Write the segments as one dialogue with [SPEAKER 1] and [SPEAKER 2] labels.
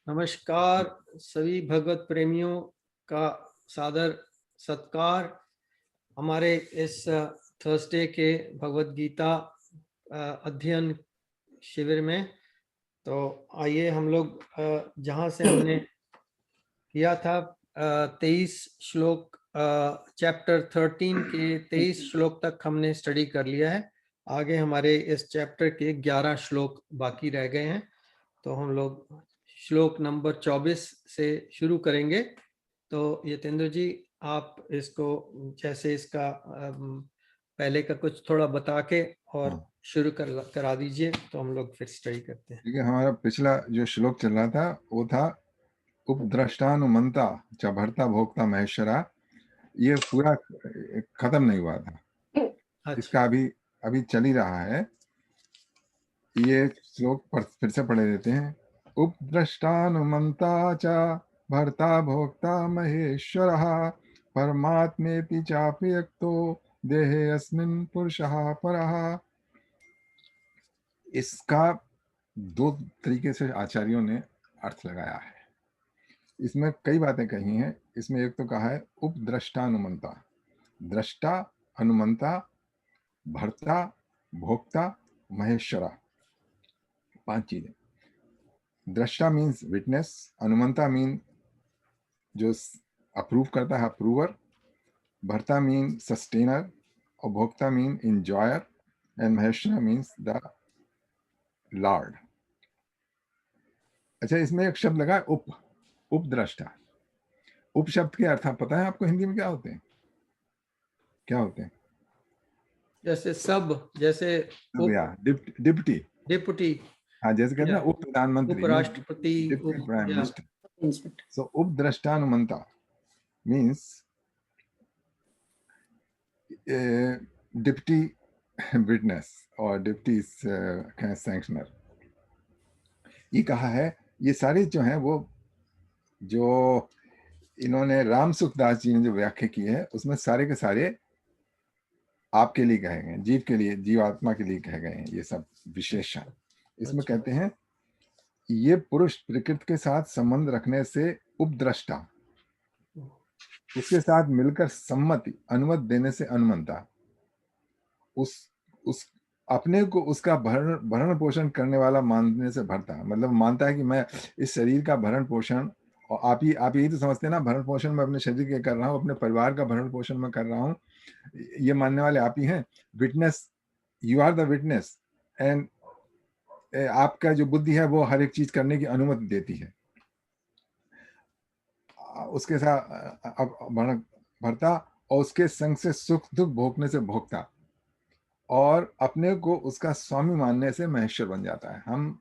[SPEAKER 1] नमस्कार सभी भगवत प्रेमियों का सादर सत्कार। हमारे इस थर्सडे के भगवत गीता अध्ययन शिविर में तो आइए हम लोग जहाँ से हमने किया था 23 श्लोक चैप्टर 13 के 23 श्लोक तक हमने स्टडी कर लिया है। आगे हमारे इस चैप्टर के 11 श्लोक बाकी रह गए हैं, तो हम लोग श्लोक नंबर 24 से शुरू करेंगे। तो यतेंद्र जी, आप इसको जैसे इसका पहले का कुछ थोड़ा बता के और शुरू करा दीजिए, तो हम लोग फिर स्टडी करते हैं।
[SPEAKER 2] ठीक है। हमारा पिछला जो श्लोक चल रहा था वो था उपद्रष्टानुमंता च भर्ता भोक्ता महेश्वरा। ये पूरा खत्म नहीं हुआ था।
[SPEAKER 1] अच्छा,
[SPEAKER 2] इसका अभी चल ही रहा है। ये श्लोक पर फिर से पढ़े देते हैं। उपद्रष्टानुमंता च भर्ता भोक्ता महेश्वरः परमात्मेति चाप्यक्तो देहे अस्मिन् पुरुषः परः। इसका दो तरीके से आचार्यों ने अर्थ लगाया है। इसमें कई बातें कही हैं। इसमें एक तो कहा है उपद्रष्टानुमंता, दृष्टा, अनुमंता, भर्ता, भोक्ता, महेश्वरा, 5 चीजें। दृष्टा मीन्स विटनेस, अनुमंता मीन जो अप्रूव करता है, अप्रूवर, भर्ता मीन सस्टेनर, और भोक्ता mean enjoyer, and Maheshwara means the lord. अच्छा, इसमें एक शब्द लगा उपद्रष्टा। उप शब्द के अर्थ पता है आपको हिंदी में क्या होते हैं? क्या होते हैं?
[SPEAKER 1] जैसे सब, जैसे
[SPEAKER 2] डिप्टी।
[SPEAKER 1] डिप्टी
[SPEAKER 2] हाँ, जैसे कहते हैं
[SPEAKER 1] या
[SPEAKER 2] ना उप प्रधानमंत्री,
[SPEAKER 1] उपराष्ट्रपति,
[SPEAKER 2] डिप्टी प्राइम
[SPEAKER 1] या
[SPEAKER 2] मिनिस्टर। सो उपद्रष्टानुमंता मीन्स डिप्टी विटनेस और डिप्टी सैंक्शनर। ये कहा है। ये सारे जो हैं वो जो इन्होंने राम सुखदास जी ने जो व्याख्या की है उसमें सारे के सारे आपके लिए कहे गए, जीव के लिए, जीवात्मा के लिए कहे गए हैं ये सब विशेषण। इसमें कहते हैं ये पुरुष प्रकृति के साथ संबंध रखने से उपद्रष्टा, उसके साथ मिलकर सम्मति अनुमति देने से अनुमंता, उस अपने को उसका भरण पोषण करने वाला मानने से भरता। मतलब मानता है कि मैं इस शरीर का भरण पोषण, और आप यही तो समझते हैं ना, भरण पोषण मैं अपने शरीर के कर रहा हूँ, अपने परिवार का भरण पोषण मैं कर रहा हूँ, ये मानने वाले आप ही हैं। Witness, you are the witness, and आपका जो बुद्धि है वो हर एक चीज करने की अनुमति देती है। उसके साथ भरता, और उसके संग से सुख दुख भोगने से भोगता, और अपने को उसका स्वामी मानने से महेश्वर बन जाता है। हम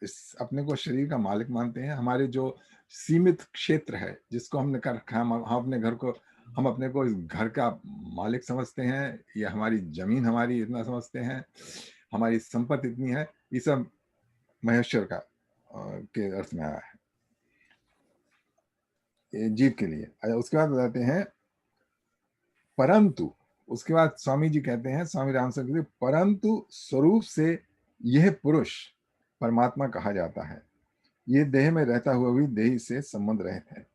[SPEAKER 2] इस अपने को शरीर का मालिक मानते हैं। हमारे जो सीमित क्षेत्र है जिसको हमने कर रखा है, हम अपने घर को, हम अपने को इस घर का मालिक समझते हैं, या हमारी जमीन हमारी इतना समझते हैं, हमारी संपत्ति इतनी है। ये सब महेश्वर का के अर्थ में आया है जीव के लिए। उसके बाद बताते हैं परंतु, उसके बाद स्वामी जी कहते हैं, स्वामी रामचंद्र जी, परंतु स्वरूप से यह पुरुष परमात्मा कहा जाता है। ये देह में रहता हुआ भी देही से संबंध रहित है।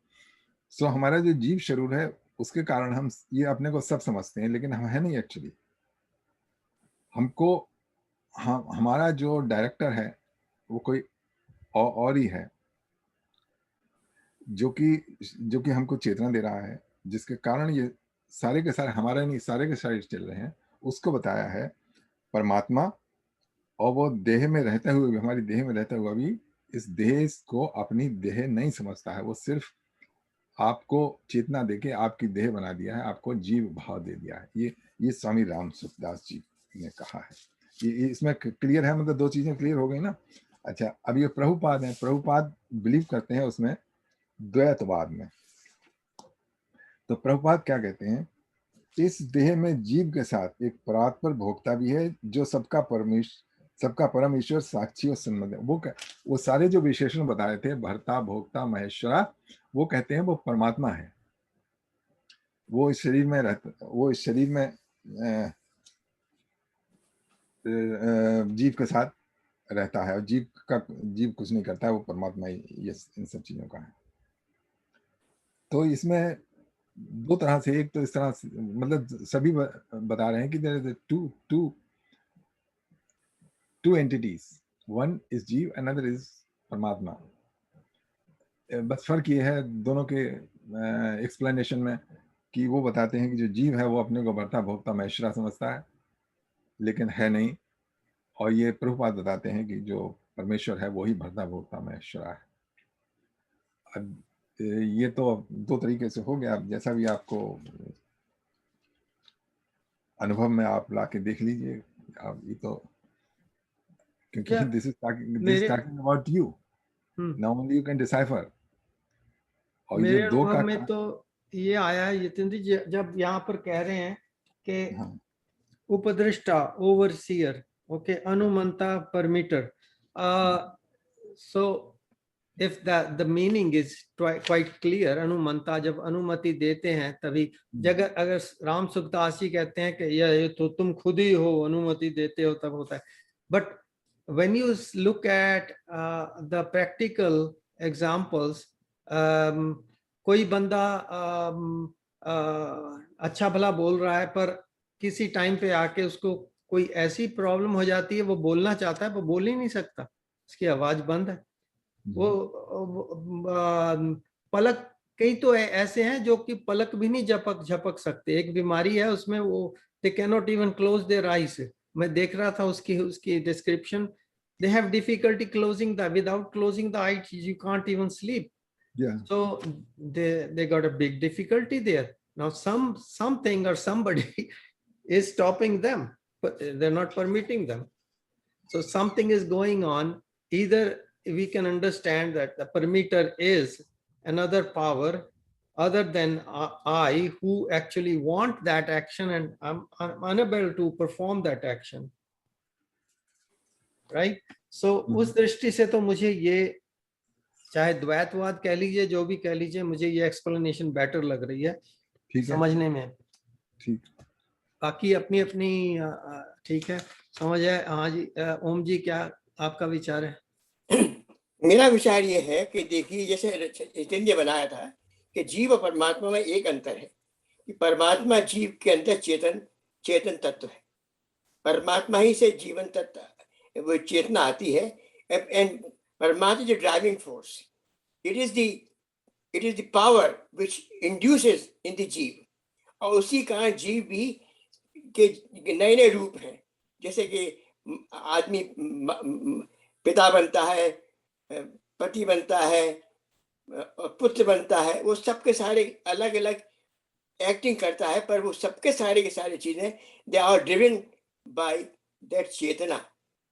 [SPEAKER 2] सो हमारा जो जीव शरीर है उसके कारण हम ये अपने को सब समझते हैं, लेकिन हम है नहीं एक्चुअली। हमको हमारा जो डायरेक्टर है वो कोई और ही है, जो कि हमको चेतना दे रहा है, जिसके कारण ये सारे के सारे, हमारा नहीं, सारे के सारे चल रहे हैं। उसको बताया है परमात्मा। और वो देह में रहते हुए भी, हमारी देह में रहता हुआ भी, इस देह को अपनी देह नहीं समझता है। वो सिर्फ आपको चेतना देके आपकी देह बना दिया है, आपको जीव भाव दे दिया है। ये स्वामी राम सुखदास जी ने कहा है। ये इसमें क्लियर है, मतलब 2 चीजें क्लियर हो गई ना। अच्छा, अब ये प्रभुपाद है। प्रभुपाद बिलीव करते हैं उसमें द्वैतवाद में। तो प्रभुपाद क्या कहते हैं, इस देह में जीव के साथ एक परात्पर भोक्ता भी है जो सबका परम ईश्वर साक्षी और संबंध है। वो सारे जो विशेषण बताए थे, भर्ता भोक्ता महेश्वरा, वो कहते हैं वो परमात्मा है। वो इस शरीर में रहता, वो इस शरीर में जीव के साथ रहता है और जीव कुछ नहीं करता है, वो परमात्मा ही ये इन सब चीजों का है। तो इसमें दो तरह से, एक तो इस तरह से, मतलब सभी बता रहे हैं कि there is two entities, one is जीव, अनदर इज परमात्मा। बस फर्क ये है दोनों के एक्सप्लेनेशन में कि वो बताते हैं कि जो जीव है वो अपने को भर्ता भोक्ता महेश्वरा समझता है, लेकिन है नहीं। और ये प्रभुपाद बताते हैं कि जो परमेश्वर है वही भर्ता भोक्ता महेश्वरा है। अब ये तो दो तरीके से हो गया, जैसा भी आपको अनुभव में आप लाके देख लीजिए। आप ये तो, क्योंकि
[SPEAKER 1] या
[SPEAKER 2] दिस इज
[SPEAKER 1] मेरे
[SPEAKER 2] talking about you, now only you can decipher. और ये
[SPEAKER 1] मेरे
[SPEAKER 2] दो
[SPEAKER 1] अनुभव
[SPEAKER 2] का
[SPEAKER 1] में तो ये आया है जितेंद्र जी, जब यहाँ पर कह रहे हैं कि
[SPEAKER 2] हाँ,
[SPEAKER 1] उपदृष्टा, ओवरसीयर, ओके, अनुमंता, permitter, so if the meaning is quite clear, अनुमंता जब अनुमति देते हैं तभी, जगह अगर राम सुखदास जी कहते हैं कि ये तो तुम खुद ही हो, अनुमति देते हो तब होता है। But when you look at the practical examples, कोई बंदा अच्छा भला बोल रहा है, पर किसी टाइम पे आके उसको कोई ऐसी प्रॉब्लम हो जाती है, वो बोलना चाहता है, वो बोल ही नहीं सकता, उसकी आवाज बंद है। वो पलक, कई तो ऐसे हैं जो कि पलक भी नहीं झपक सकते। एक बीमारी है उसमें, वो they can not even close their eyes. मैं देख रहा था उसकी description, they have difficulty closing the, without closing the eyes you can't even sleep. So they got a big difficulty there. Now something or somebody is stopping them, but they're not permitting them. So something is going on. Either we can understand that the permitter is another power other than I, who actually want that action, and I'm unable to perform that action, right? So उस दृष्टि से तो मुझे ये, चाहे द्वैतवाद कह लीजिए, जो भी कह लीजिए, मुझे ये एक्सप्लेनेशन बेटर लग रही है समझने में।
[SPEAKER 2] ठीक,
[SPEAKER 1] बाकी अपनी अपनी ठीक है, समझ है। हाँ जी, ओम जी, क्या आपका विचार है?
[SPEAKER 3] मेरा विचार ये है कि देखिए, जैसे चैतन्य बनाया था कि जीव और परमात्मा में एक अंतर है कि परमात्मा जीव के अंदर चेतन तत्व है, परमात्मा ही से जीवन तत्व, वो चेतना आती है, एंड परमात्मा is the driving force, it is the power which induces in the जीव। और उसी कारण जीव भी के नए नए रूप हैं, जैसे कि आदमी पिता बनता है, पति बनता है, पुत्र बनता है, वो सबके सारे अलग अलग एक्टिंग करता है, पर वो सबके सारे के सारे चीजें they are driven by that चेतना,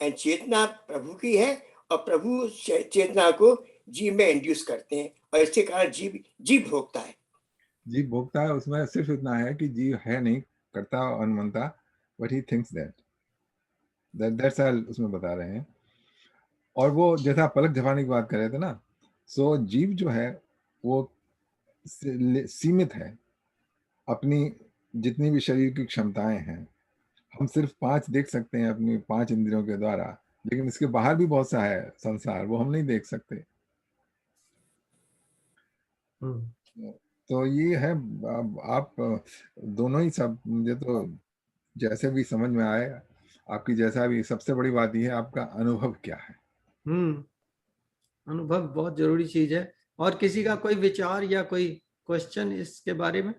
[SPEAKER 3] एंड चेतना प्रभु की है और प्रभु चेतना को जीव में इंड्यूस करते हैं, और इसके कारण जीव भोगता है।
[SPEAKER 2] जीव भोगता है, उसमें सिर्फ इतना है कि जीव है नहीं, करता अनुमंता, but he thinks that's all उसमें बता रहे हैं। और वो जैसा पलक झपकने की बात कर रहे थे ना, सो जीव जो है वो सीमित है, अपनी जितनी भी शरीर की क्षमताएं हैं, हम सिर्फ 5 देख सकते हैं अपनी 5 इंद्रियों के द्वारा, लेकिन इसके बाहर भी बहुत सा है संसार, वो हम नहीं देख सकते। तो ये है, आप दोनों ही सब, मुझे तो जैसे भी समझ में आए, आपकी जैसा भी, सबसे बड़ी बात ये है आपका अनुभव क्या है।
[SPEAKER 1] अनुभव बहुत जरूरी चीज है। और किसी का कोई विचार या कोई क्वेश्चन इसके बारे में?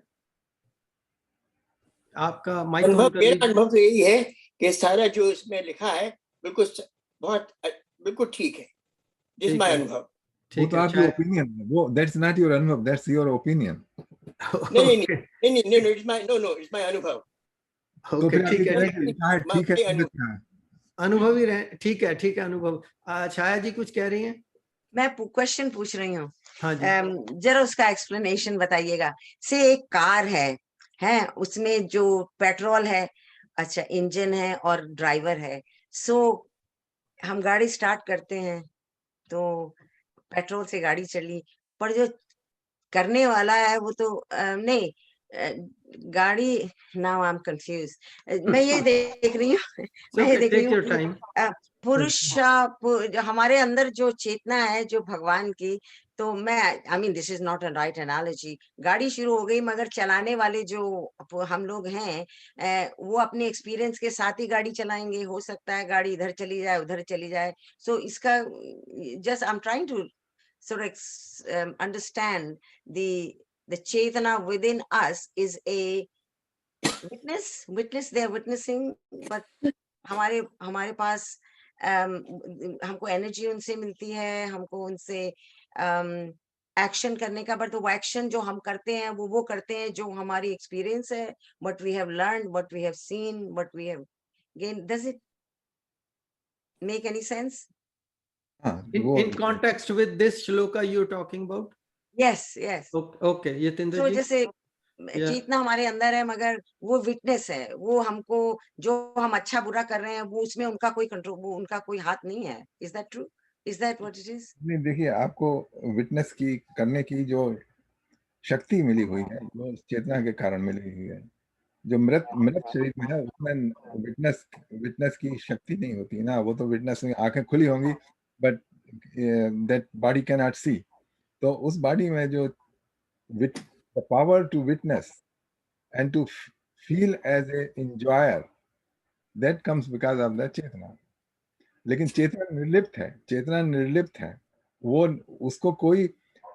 [SPEAKER 1] आपका माइक ऑन कर लीजिए।
[SPEAKER 3] मेरा अनुभव तो यही है कि सारा जो इसमें लिखा है बिल्कुल ठीक है, दिस माय अनुभव।
[SPEAKER 2] वो तो आपकी ओपिनियन है, वो दैट्स नॉट योर अनुभव, दैट्स योर ओपिनियन।
[SPEAKER 3] नहीं, इट्स माय अनुभव।
[SPEAKER 2] तो फिर ठीक है,
[SPEAKER 1] अनुभव ही रहे, ठीक है अनुभव। छाया जी कुछ कह रही हैं?
[SPEAKER 4] मैं क्वेश्चन पूछ रही हूँ।
[SPEAKER 1] हाँ जी।
[SPEAKER 4] जरा उसका एक्सप्लेनेशन बताइएगा। से एक कार है उसमें जो पेट्रोल है, अच्छा इंजन है और ड्राइवर है, सो हम गाड़ी स्टार्ट करते हैं तो पेट्रोल से गाड़ी चली, पर जो करने वाला है वो तो नहीं, गाड़ी, नाउ आई एम कंफ्यूज। मैं ये देख रही हूँ जो हमारे अंदर जो चेतना है जो भगवान की, तो मैं I mean this is not a right analogy. गाड़ी शुरू हो गई मगर चलाने वाले जो हम लोग हैं वो अपने एक्सपीरियंस के साथ ही गाड़ी चलाएंगे। हो सकता है गाड़ी इधर चली जाए उधर चली जाए। सो इसका just I am trying to sort of understand the chetana within us is a witness they are witnessing, but हमारे पास हमको एनर्जी उनसे मिलती है, हमको उनसे एक्शन करने का, बट वो एक्शन जो हम करते हैं वो करते हैं जो हमारी एक्सपीरियंस है, what we have learned, what we have seen, what we have gained. Does it make any sense?
[SPEAKER 2] हाँ,
[SPEAKER 1] In context with this shloka you're talking about?
[SPEAKER 4] Yes.
[SPEAKER 1] Okay, Yatindra
[SPEAKER 4] तो
[SPEAKER 1] ji.
[SPEAKER 4] जैसे
[SPEAKER 1] Yeah.
[SPEAKER 4] चेतना हमारे अंदर है मगर वो witness है, वो हमको जो हम अच्छा बुरा कर रहे हैं वो उसमें उनका कोई कंट्रोल, वो उनका कोई हाथ नहीं है। Is that true? Is that what it is?
[SPEAKER 2] नहीं, देखिए, आपको विटनेस की करने की जो शक्ति मिली हुई है वो चेतना के कारण मिली हुई है। जो मृत शरीर में है उसमें विटनेस की शक्ति नहीं होती ना। वो तो विटनेस में आंखें खुली होंगी but that body can not see. तो उस बॉडी में जो the power to witness and to feel as a enjoyer, that comes because of the चेतना। लेकिन चेतना निर्लिप्त है। वो उसको कोई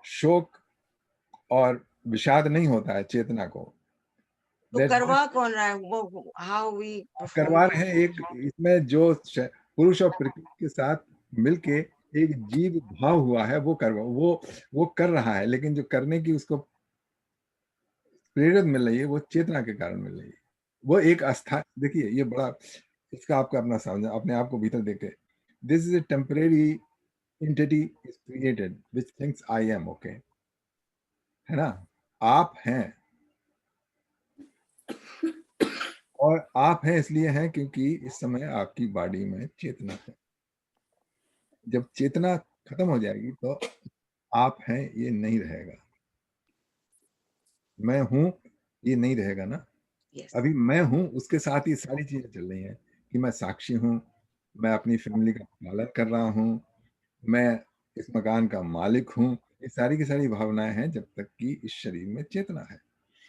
[SPEAKER 2] शोक और विषाद नहीं होता है चेतना को।
[SPEAKER 4] तो करवा कौन रहा है वो? हाउ वी
[SPEAKER 2] करवा रहे हैं एक, इसमें जो पुरुष और प्रकृति के साथ मिलके एक जीव भाव हुआ है वो कर रहा है। लेकिन जो करने की उसको प्रेरित मिल रही है वो चेतना के कारण मिल रही है। वो एक आस्था, देखिए ये बड़ा, इसका आपका अपना समझ, अपने आप को भीतर देखे। This is a temporary entity is created which thinks I am okay, है ना। आप हैं और आप हैं इसलिए हैं क्योंकि इस समय आपकी बॉडी में चेतना है। जब चेतना खत्म हो जाएगी तो आप हैं ये नहीं रहेगा, मैं हूं ये नहीं रहेगा ना। अभी मैं हूं, उसके साथ ही सारी चीजें चल रही हैं कि मैं साक्षी हूं, मैं अपनी फैमिली का पालन कर रहा हूं, मैं इस मकान का मालिक हूं। ये सारी की सारी भावनाएं हैं जब तक कि इस शरीर में चेतना है।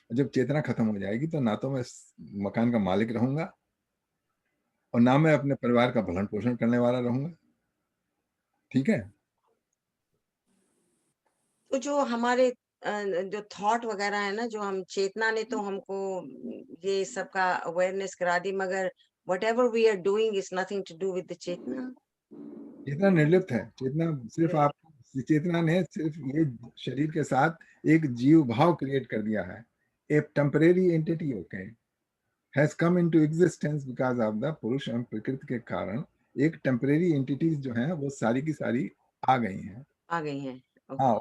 [SPEAKER 2] जब चेतना खत्म हो जाएगी तो ना तो मैं इस मकान का मालिक रहूंगा और ना मैं अपने परिवार का भरण पोषण करने वाला रहूंगा। ठीक है।
[SPEAKER 4] तो जो हमारे जो थॉट वगैरह है ना, जो हम चेतना ने तो हमको ये सब का अवेयरनेस करा दी, मगर whatever we are doing is nothing to do with the चेतना।
[SPEAKER 2] चेतना निर्लिप्त है। चेतना ने सिर्फ ये शरीर के साथ एक जीव भाव क्रिएट कर दिया है। A temporary entity okay has come into existence because of the पुरुष एवं प्रकृति के कारण एक टेम्परेरी एंटिटीज जो हैं वो सारी की सारी आ गई हैं। हाँ,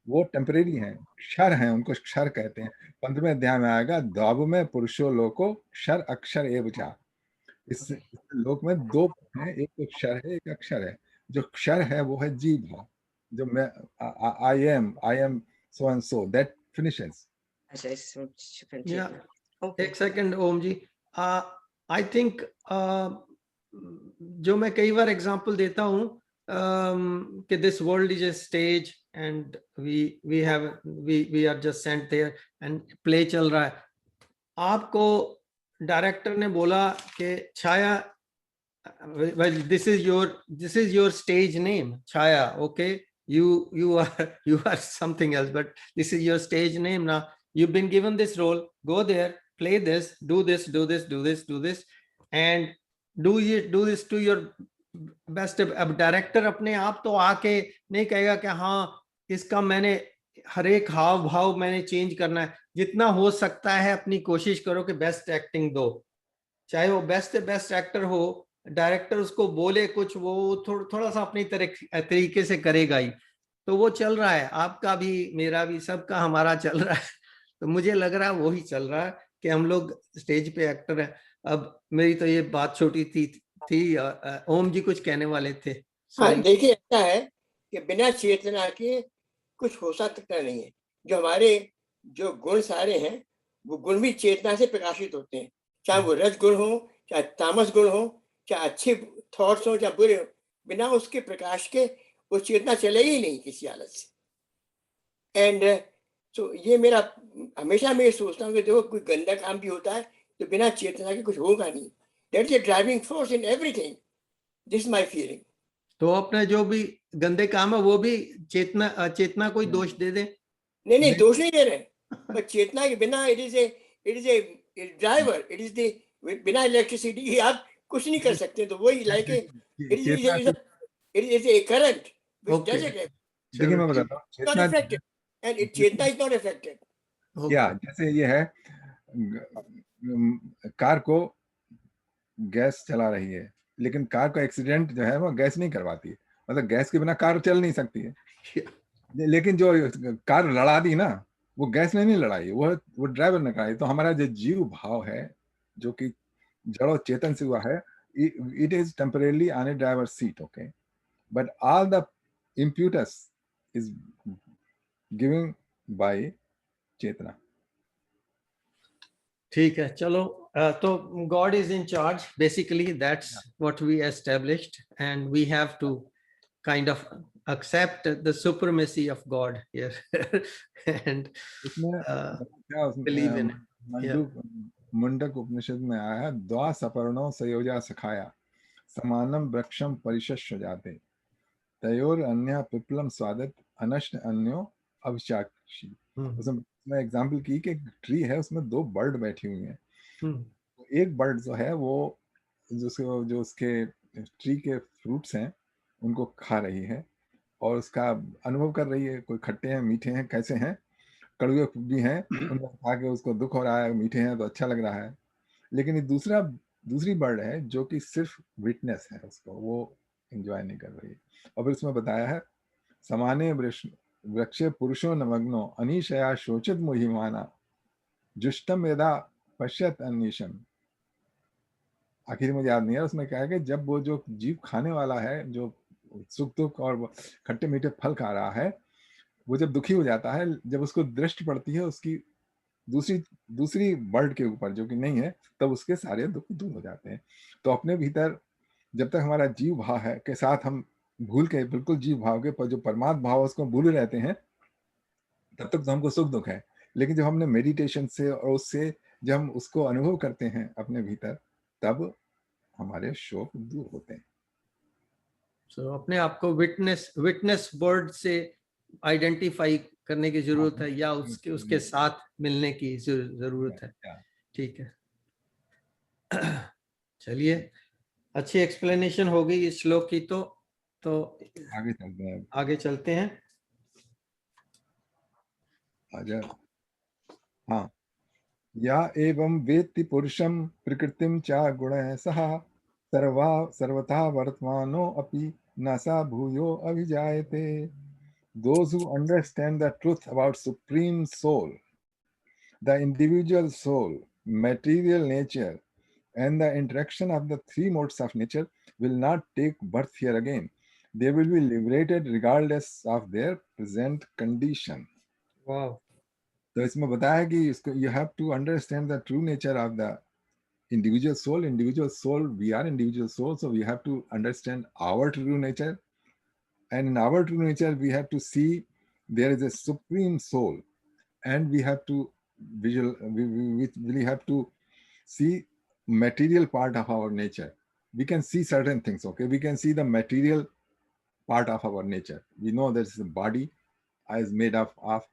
[SPEAKER 2] वो टेम्परेरी हैं, क्षर हैं, उनको क्षर कहते हैं। 15वें अध्याय में आएगा, द्वाब में पुरुषो लोको क्षर अक्षर एवचा। इस लोक में दो हैं, एक तो क्षर है, एक अक्षर है। जो क्षर है वो है जीव भाव, जो मैं I am so and so, that finishes.
[SPEAKER 1] Yeah. एक second Om ji, I think जो मैं कई बार एग्जांपल देता हूँ कि this world is a stage and we are just sent there and play चल रहा है। आपको डायरेक्टर ने बोला कि Chhaya, well this is your stage name, Chaya, okay, you are something else, but this is your stage name. Now you've been given this role, go there, play this, do this, and do this to your best। अब director अपने आप तो आके नहीं कहेगा कि हाँ इसका मैंने हर एक हाव भाव मैंने चेंज करना है। जितना हो सकता है अपनी कोशिश करो कि बेस्ट एक्टिंग दो, चाहे वो बेस्ट एक्टर हो। डायरेक्टर उसको बोले कुछ, वो थोड़ा सा अपनी तरीके से करेगा ही। तो वो चल रहा है, आपका भी, मेरा भी, सबका हमारा चल रहा है। तो मुझे लग रहा है वही चल रहा है कि हम लोग स्टेज पे एक्टर हैं। अब मेरी तो ये बात छोटी थी। ओम जी कुछ कहने वाले थे।
[SPEAKER 3] हाँ, देखिए ऐसा है कि बिना चेतना के कुछ हो सकता नहीं है। जो हमारे जो गुण सारे हैं वो गुण भी चेतना से प्रकाशित होते हैं, चाहे वो रज गुण हो, चाहे तामस गुण हो, चाहे अच्छे थॉट्स हो चाहे बुरे हो, बिना उसके प्रकाश के वो चेतना चलेगी ही नहीं किसी हालत से। एंड तो ये मेरा हमेशा मैं ये सोचता हूँ कि देखो कोई गंदा काम भी होता है तो बिना चेतना के कुछ होगा नहीं। That is a driving force in everything. This my feeling.
[SPEAKER 1] तो अपने जो भी गंदे काम है वो भी चेतना चेतना कोई दोष दे दे?
[SPEAKER 3] नहीं
[SPEAKER 2] नहीं।
[SPEAKER 3] दोष नहीं दे रहे, पर चेतना के बिना it is a driver, it is the बिना इलेक्ट्रिसिटी आप कुछ नहीं कर सकते। तो वही लाइक इट
[SPEAKER 2] चेतना
[SPEAKER 3] is a current which
[SPEAKER 1] Okay.
[SPEAKER 3] Does it,
[SPEAKER 2] देखिए मैं बताता हूँ
[SPEAKER 3] नॉट
[SPEAKER 2] चेतना
[SPEAKER 3] अफेक्टेड, एंड इट चेतना इज नॉट अफेक्टेड।
[SPEAKER 2] क्या, जैसे ये है कार को गैस चला रही है, लेकिन कार का एक्सीडेंट जो है वो गैस नहीं करवाती है, मतलब गैस के बिना कार चल नहीं सकती है। लेकिन जो कार लड़ा दी ना, वो गैस ने नहीं लड़ाई, वो ड्राइवर ने कराई। तो हमारा जो जीव भाव है जो कि जड़ो चेतन से हुआ है, it is temporarily on a driver's seat, okay, but all the impetus is given by चेतना।
[SPEAKER 1] ठीक है, चलो। तो God is in charge, basically that's what we established, and we have to kind of accept the supremacy of God here and
[SPEAKER 2] उसमें क्या
[SPEAKER 1] believe in it.
[SPEAKER 2] Mundaka उपनिषद में आया, द्वा सपर्णो संयोजा सखाया समानम वृक्षम परिशस्य जाते तयोर अन्य पिपलम स्वादत अनश्न अन्यो अभिशाक्षी। उसमें एग्जाम्पल की कि ट्री है, उसमें दो बर्ड बैठी हुई हैं। एक बर्ड जो है वो जो उसके ट्री के फ्रूट्स हैं उनको खा रही है और उसका अनुभव कर रही है, कोई खट्टे हैं, मीठे हैं, कैसे हैं, कड़वे भी हैं, उनको खा के उसको दुख हो रहा है, मीठे हैं तो अच्छा लग रहा है। लेकिन ये दूसरी बर्ड है जो कि सिर्फ विटनेस है, उसको वो एंजॉय नहीं कर रही। और फिर इसमें बताया है, समाने वृक्षे पुरुषो नमग्नो अनिशया शोचित मोहिमाना जुष्टम यदा पश्यत अनिशम। आखिर मुझे याद नहीं है उसमें क्या है कि जब वो जो जीव खाने वाला है, जो सुख दुख और खट्टे मीठे फल खा रहा है, वो जब दुखी हो जाता है, जब उसको दृष्टि पड़ती है उसकी दूसरी बर्ड के ऊपर जो कि नहीं है, तब उसके सारे दुख दूर हो जाते हैं। तो अपने भीतर जब तक हमारा जीव भाव है के साथ हम भूल के बिल्कुल जीव भाव के पर जो परमात्मा भाव उसको भूले रहते हैं, तब तक तो हमको सुख दुख है। लेकिन जब हमने मेडिटेशन से और उससे जब हम उसको अनुभव करते हैं अपने भीतर, तब हमारे शोक दूर होते हैं।
[SPEAKER 1] So, अपने आप को विटनेस बर्ड से आइडेंटिफाई करने की जरूरत है या उसके साथ मिलने की जरूरत है। ठीक है, चलिए, अच्छी एक्सप्लेनेशन हो गई इस श्लोक की। तो आगे चलते हैं।
[SPEAKER 2] आजा, हाँ, या एवं वेत्ति पुरुषम प्रकृतिम चा गुणः सह सर्वथा वर्तमानो अपि न सा भूयो अभिजायते। Those who understand the truth about Supreme Soul, the individual soul, material nature, and the interaction of the three modes of nature will not take birth here again. They will be liberated regardless of their present condition.
[SPEAKER 1] Wow.
[SPEAKER 2] तो इसमें बताया कि इसको you have to understand the true nature of the individual soul. Individual soul, we are individual soul, so we have to understand our true nature. And in our true nature, we have to see there is a supreme soul, and we have to we have to see material part of our nature. We can see certain things, okay? We can see the material part of our nature. We know that the body is made up of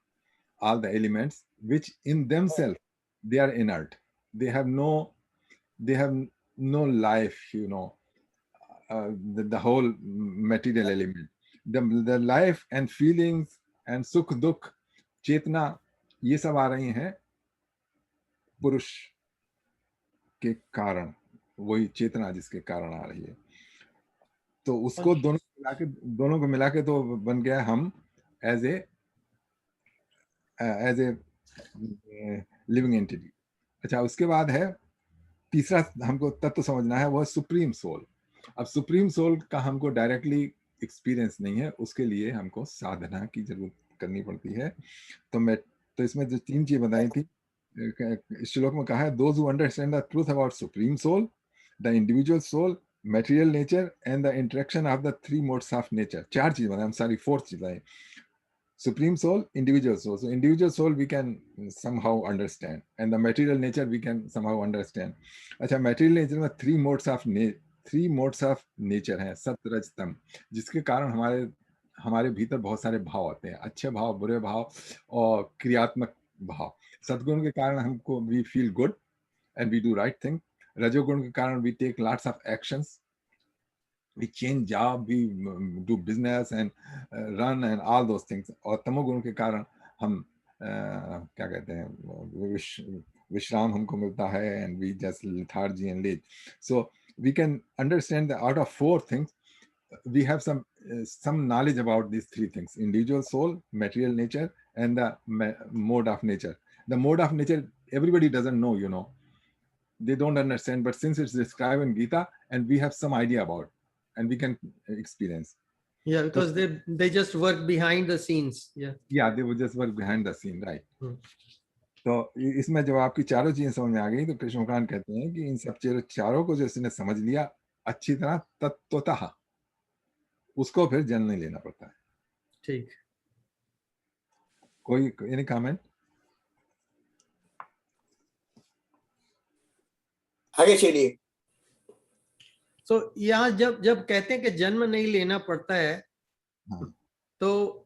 [SPEAKER 2] all the elements, which in themselves they are inert. They have no life, you know. The whole material element, the life and feelings and sukh dukh, चेतना, ये सब आ रही हैं पुरुष के कारण, वही चेतना जिसके कारण आ रही है। तो उसको दोनों को मिला के तो बन गया हम एज ए लिविंग एंटिटी। अच्छा, उसके बाद है तीसरा हमको तत्व समझना है, वो है सुप्रीम सोल। अब सुप्रीम सोल का हमको डायरेक्टली एक्सपीरियंस नहीं है, उसके लिए हमको साधना की जरूरत करनी पड़ती है। तो इसमें जो 3 चीज बताई थी इस श्लोक में कहा है, those who understand the truth about supreme soul, the individual soul, material nature and the interaction of the three modes of nature. चार चीज बताएं, I'm sorry, fourth चीज बताएं. Supreme soul, individual soul. So individual soul we can somehow understand, and the material nature we can somehow understand. अच्छा, material nature में three modes of nature हैं, सत्व रज तम, जिसके कारण हमारे भीतर बहुत सारे भाव आते हैं, अच्छे भाव, बुरे भाव और क्रियात्मक भाव. सद्गुण के कारण हमको we feel good and we do right thing. रजोगुण के कारण we take lots of actions, we change job, we do business and run and all those things. और तमोगुण के कारण हम क्या कहते हैं, विश्राम हमको मिलता है, and we just lethargy and lazy. So we can understand that out of four things we have some knowledge about these three things: individual soul, material nature, and the mode of nature. The mode of nature everybody doesn't know, you know, they don't understand, but since it's described in Gita and we have some idea about, and we can experience.
[SPEAKER 1] Yeah, because they just work behind the scenes.
[SPEAKER 2] Yeah, they would just work behind the scene, right? तो इसमें जब आपकी चारों चीजें समझ में आ गई, तो कृष्ण भगवान कहते हैं कि इन सब चारों को जो इसने समझ लिया अच्छी तरह तत्वतः, उसको फिर जन्म नहीं लेना पड़ता है.
[SPEAKER 1] ठीक.
[SPEAKER 2] कोई एनी कमेंट?
[SPEAKER 3] आगे चलिए.
[SPEAKER 1] So यहाँ जब कहते हैं कि जन्म नहीं लेना पड़ता है, तो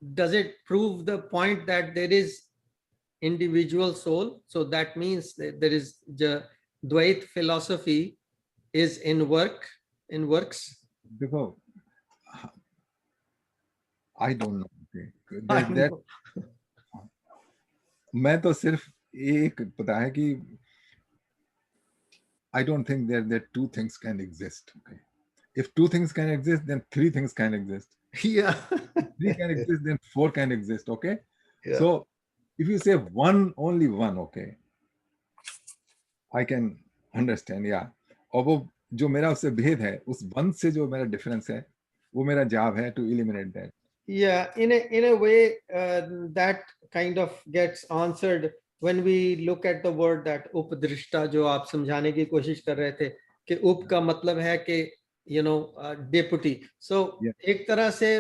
[SPEAKER 1] does it prove the point that there is individual soul? So that means that there is the Dvait philosophy is in works.
[SPEAKER 2] देखो, I don't know. Okay. मैं तो सिर्फ एक पता है कि I don't think that two things can exist. Okay, if two things can exist, then three things can exist.
[SPEAKER 1] Yeah.
[SPEAKER 2] Three can exist, then four can exist. Okay.
[SPEAKER 1] Yeah.
[SPEAKER 2] So if you say one, only one, okay, I can understand. Yeah. और वो जो मेरा उससे भेद है, उस one से जो मेरा difference है, वो मेरा job है to eliminate that.
[SPEAKER 1] Yeah, in a way, that kind of gets answered when we look at the word that उपदृष्टा, जो आप समझाने की कोशिश कर रहे थे कि उप का मतलब है कि डेपुटी. So
[SPEAKER 2] Yeah.
[SPEAKER 1] एक तरह से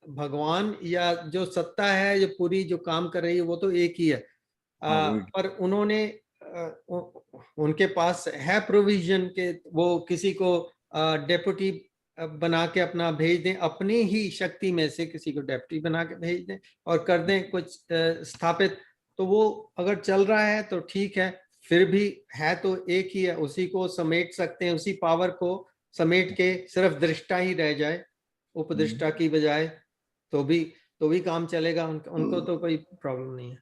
[SPEAKER 1] भगवान या जो सत्ता है जो पूरी जो काम कर रही है वो तो एक ही है, पर उन्होंने उनके पास है प्रोविजन के वो किसी को डेपुटी बना के अपना भेज दें, अपनी ही शक्ति में से किसी को डेप्टी बना के भेज दें और कर दें कुछ स्थापित. तो वो अगर चल रहा है तो ठीक है, फिर भी है तो एक ही है, उसी को समेट सकते हैं, उसी पावर को समेट के सिर्फ दृष्टा ही रह जाए उपदृष्टा की बजाय, तो भी काम चलेगा, उनको तो कोई प्रॉब्लम नहीं है.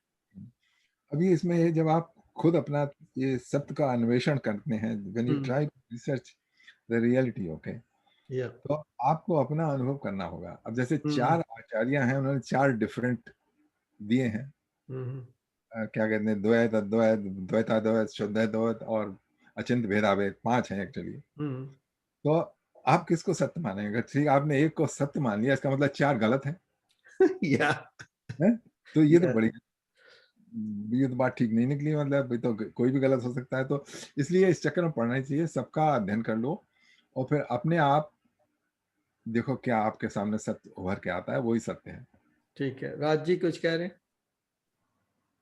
[SPEAKER 2] अभी इसमें जब आप खुद अपना ये सत्य का अन्वेषण करते हैं, when you try to research the reality, okay, तो आपको अपना अनुभव करना होगा. अब जैसे चार आचार्य हैं, उन्होंने चार डिफरेंट दिए हैं, क्या कहते हैं, द्वैत, अद्वैत, द्वैताद्वैत, शुद्धाद्वैत और अचिंत भेदाभेद, 5 हैं एक्चुअली. तो आप किसको सत्य मानेंगे? ठीक, आपने एक को सत्य मान लिया, इसका मतलब 4 गलत है. तो ये तो बड़ी, ये तो बात ठीक नहीं निकली. मतलब तो कोई भी गलत हो सकता है. तो इसलिए इस चक्कर में पढ़ना ही चाहिए, सबका अध्ययन कर लो और फिर अपने आप देखो क्या आपके सामने सत्य उभर के आता है, वही सत्य है.
[SPEAKER 1] ठीक है. राज जी कुछ कह रहे हैं?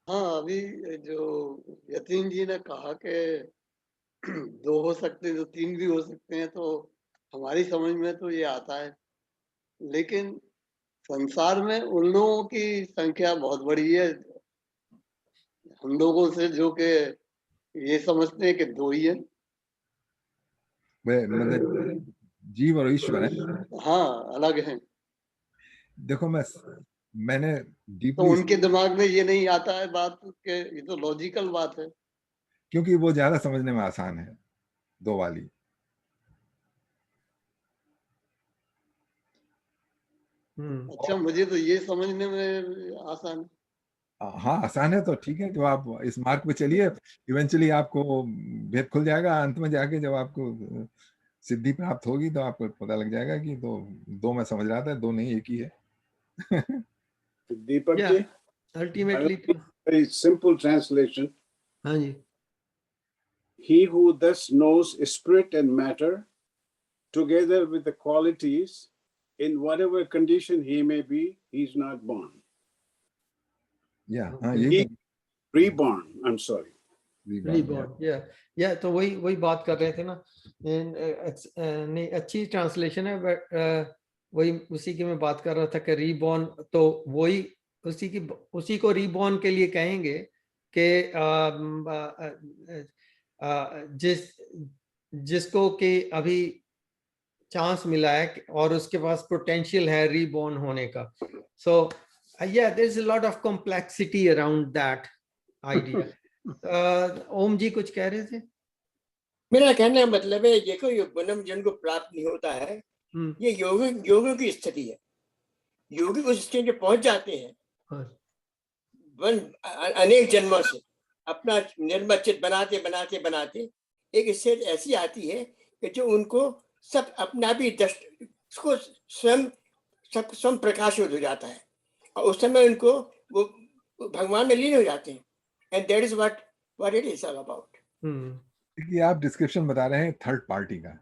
[SPEAKER 5] हाँ, अभी जो यतीन जी ने कहा कि 2 हो सकते हैं, तो 3 भी हो सकते हैं, तो हमारी समझ में तो ये आता है. लेकिन संसार में उन लोगों की संख्या बहुत बड़ी है, हम लोगों से, जो कि ये समझते हैं कि 2 ही है.
[SPEAKER 2] मतलब जीव और ईश्वर है.
[SPEAKER 5] हाँ, अलग हैं.
[SPEAKER 2] देखो मैंने
[SPEAKER 5] तो
[SPEAKER 2] डीपली,
[SPEAKER 5] उनके दिमाग में ये नहीं आता है बात कि ये तो लॉजिकल बात है,
[SPEAKER 2] क्योंकि वो ज्यादा समझने में आसान है 2 वाली.
[SPEAKER 5] अच्छा, मुझे तो ये समझने में आसान है.
[SPEAKER 2] हाँ, आसान है तो ठीक है. जो आप इस मार्ग पे चलिए, इवेंचुअली आपको भेद खुल जाएगा. अंत में जाके जब आपको सिद्धि प्राप्त होगी तो आपको पता लग जाएगा कि तो 2 मैं समझ रहा था, 2 नहीं, एक ही है.
[SPEAKER 6] Deepak ji,
[SPEAKER 1] ultimately
[SPEAKER 6] very simple translation.
[SPEAKER 1] हाँ जी.
[SPEAKER 6] He who thus knows spirit and matter, together with the qualities, in whatever condition he may be, he is not born.
[SPEAKER 2] Yeah,
[SPEAKER 1] Okay.
[SPEAKER 2] यही
[SPEAKER 6] He reborn. I'm sorry.
[SPEAKER 1] Reborn, या तो वही बात कर रहे थे ना। नहीं, अच्छी ट्रांसलेशन है, बट वही उसी की मैं बात कर रहा था कि रीबॉर्न, तो वही उसी को रीबॉर्न के लिए कहेंगे कि जिसको कि अभी चांस मिला है और उसके पास पोटेंशियल है रीबॉर्न होने का। सो yeah, there's a lot of complexity around that idea. ओम जी कुछ कह रहे थे?
[SPEAKER 3] मेरा कहने का मतलब है, देखो ये ब्रह्म जिनको प्राप्त नहीं होता है, ये योगियों की स्थिति है। योगी उस स्टेज पे पहुंच जाते हैं अनेक जन्मों से, अपना निर्मल चित्त बनाते बनाते बनाते एक स्टेज ऐसी आती है कि जो उनको सब अपना भी उसको स्वयं प्रकाशित हो जाता है, और उस समय उनको वो भगवान में लीन हो जाते हैं। And that is what it is all about.
[SPEAKER 2] देखिए, आप डिस्क्रिप्शन बता रहे हैं थर्ड पार्टी का,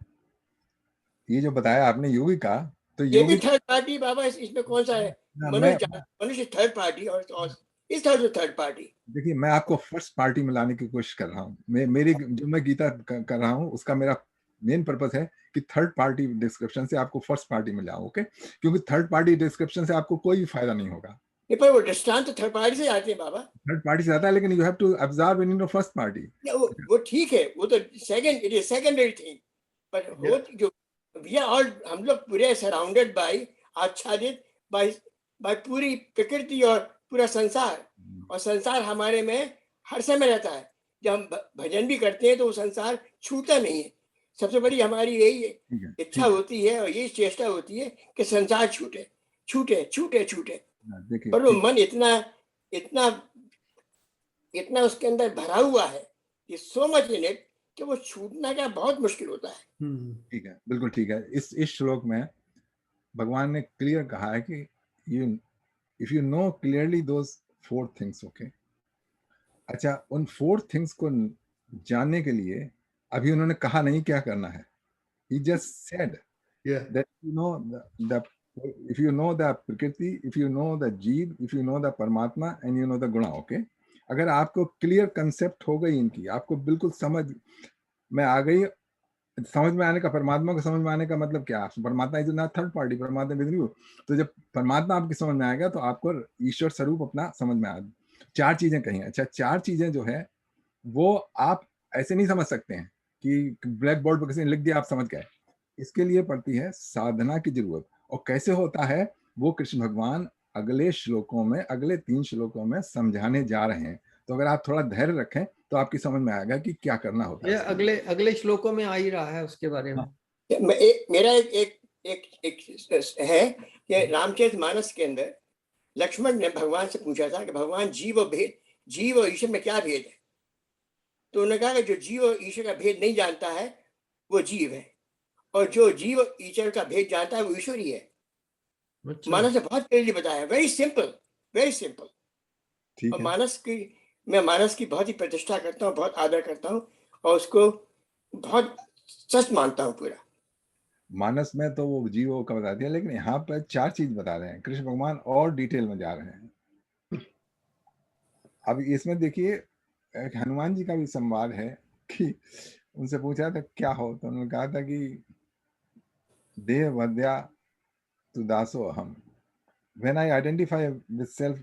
[SPEAKER 2] ये जो बताया आपने योगी का, तो
[SPEAKER 3] ये
[SPEAKER 2] योगी
[SPEAKER 3] भी थर्ड पार्टी बाबा, इसमें कौन सा है? मनुष्य थर्ड पार्टी और इस थर्ड पार्टी।
[SPEAKER 2] देखिए, मैं आपको फर्स्ट पार्टी में लाने की कोशिश कर रहा हूँ। मेरी जो मैं गीता कर रहा हूँ उसका मेरा मेन पर्पस है कि थर्ड पार्टी डिस्क्रिप्शन से आपको फर्स्ट पार्टी में लाऊं, ओके? क्योंकि थर्ड पार्टी डिस्क्रिप्शन से आपको कोई फायदा नहीं होगा।
[SPEAKER 3] ये पर वो दृष्टांत थर्ड पार्टी से आते हैं बाबा,
[SPEAKER 2] थर्ड पार्टी से आता है, लेकिन you have to observe in your first party.
[SPEAKER 3] वो ठीक है, वो तो second, it is secondary thing, but वो जो वी आर ऑल, हम लोग पूरे सराउंडेड बाय, आच्छादित बाय पूरी प्रकृति और पूरा संसार, और संसार हमारे में हर समय रहता है। जब हम भजन भी करते हैं तो वो संसार छूटता नहीं है। सबसे बड़ी हमारी यही इच्छा होती है और यही चेष्टा होती है कि संसार छूटे छूटे छूटे छूटे, पर वो मन इतना इतना इतना उसके अंदर भरा हुआ है कि सो मच इन इट कि वो छूटना क्या बहुत मुश्किल होता है।
[SPEAKER 2] ठीक है, बिल्कुल ठीक है। इस श्लोक में भगवान ने क्लियर कहा है कि if you know clearly those 4 things, okay? अच्छा, उन 4 थिंग्स को जानने के लिए अभी उन्होंने कहा नहीं क्या करना है। He just said that if you know the प्रकृति, if you know the जीव, if you know the परमात्मा and you know the गुणा, ओके? अगर आपको क्लियर कंसेप्ट हो गई इनकी, आपको बिल्कुल समझ में आ गई। समझ में आने का, परमात्मा को समझ में आने का मतलब क्या? परमात्मा इज नॉट थर्ड पार्टी, परमात्मा विद यू। तो जब परमात्मा आपकी समझ में आएगा तो आपको ईश्वर स्वरूप अपना समझ में आएगा। 4 चीजें कही। अच्छा, 4 चीजें जो है वो आप ऐसे नहीं समझ सकते हैं कि ब्लैक बोर्ड पर किसी ने लिख दिया आप समझ गए। इसके लिए पड़ती है साधना की जरूरत। और कैसे होता है वो कृष्ण भगवान अगले श्लोकों में, अगले 3 श्लोकों में समझाने जा रहे हैं। तो अगर आप थोड़ा धैर्य रखें तो आपकी समझ में आएगा कि क्या करना होता है।
[SPEAKER 1] अगले श्लोकों में आ ही रहा है उसके बारे में।
[SPEAKER 3] मेरा एक है कि रामचरितमानस के अंदर लक्ष्मण ने भगवान से पूछा था कि भगवान जीव और ईश्वर में क्या भेद है? तो उन्होंने कहा कि जो जीव और ईश्वर का भेद नहीं जानता है वो जीव है, और जो जीव ईश्वर का भेद जानता है वो ईश्वर ही है। मानस ने बहुत क्लियरली बताया, वेरी सिंपल, वेरी सिंपल। और मैं मानस की बहुत ही प्रतिष्ठा करता हूँ, बहुत आदर करता हूँ, और उसको बहुत सच मानता हूँ पूरा।
[SPEAKER 2] मानस में तो वो जीवों का बता दिया, लेकिन यहाँ पर 4 चीज बता रहे हैं कृष्ण भगवान, और डिटेल में जा रहे हैं। अब इसमें देखिए, हनुमान जी का भी संवाद है कि उनसे पूछा था क्या हो, तो उन्होंने कहा था कि देह वद्या तु दासो अहम, when I identify with self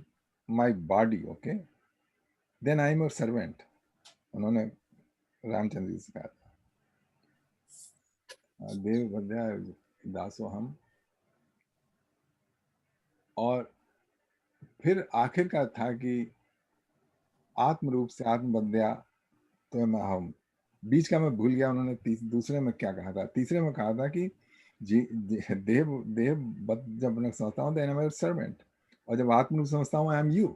[SPEAKER 2] my body, okay, then I am your servant. उन्होंने रामचंद्र जी से कहा था, देव वद्या दासो हम। और फिर आखिर का था कि आत्म रूप से आत्मबद्या तो मैं हम। बीच का मैं भूल गया उन्होंने दूसरे में क्या कहा था। तीसरे में कहा था कि देव जब मैं समझता हूँ देन आई एम सर्वेंट, और जब आत्म रूप समझता हूँ I am you,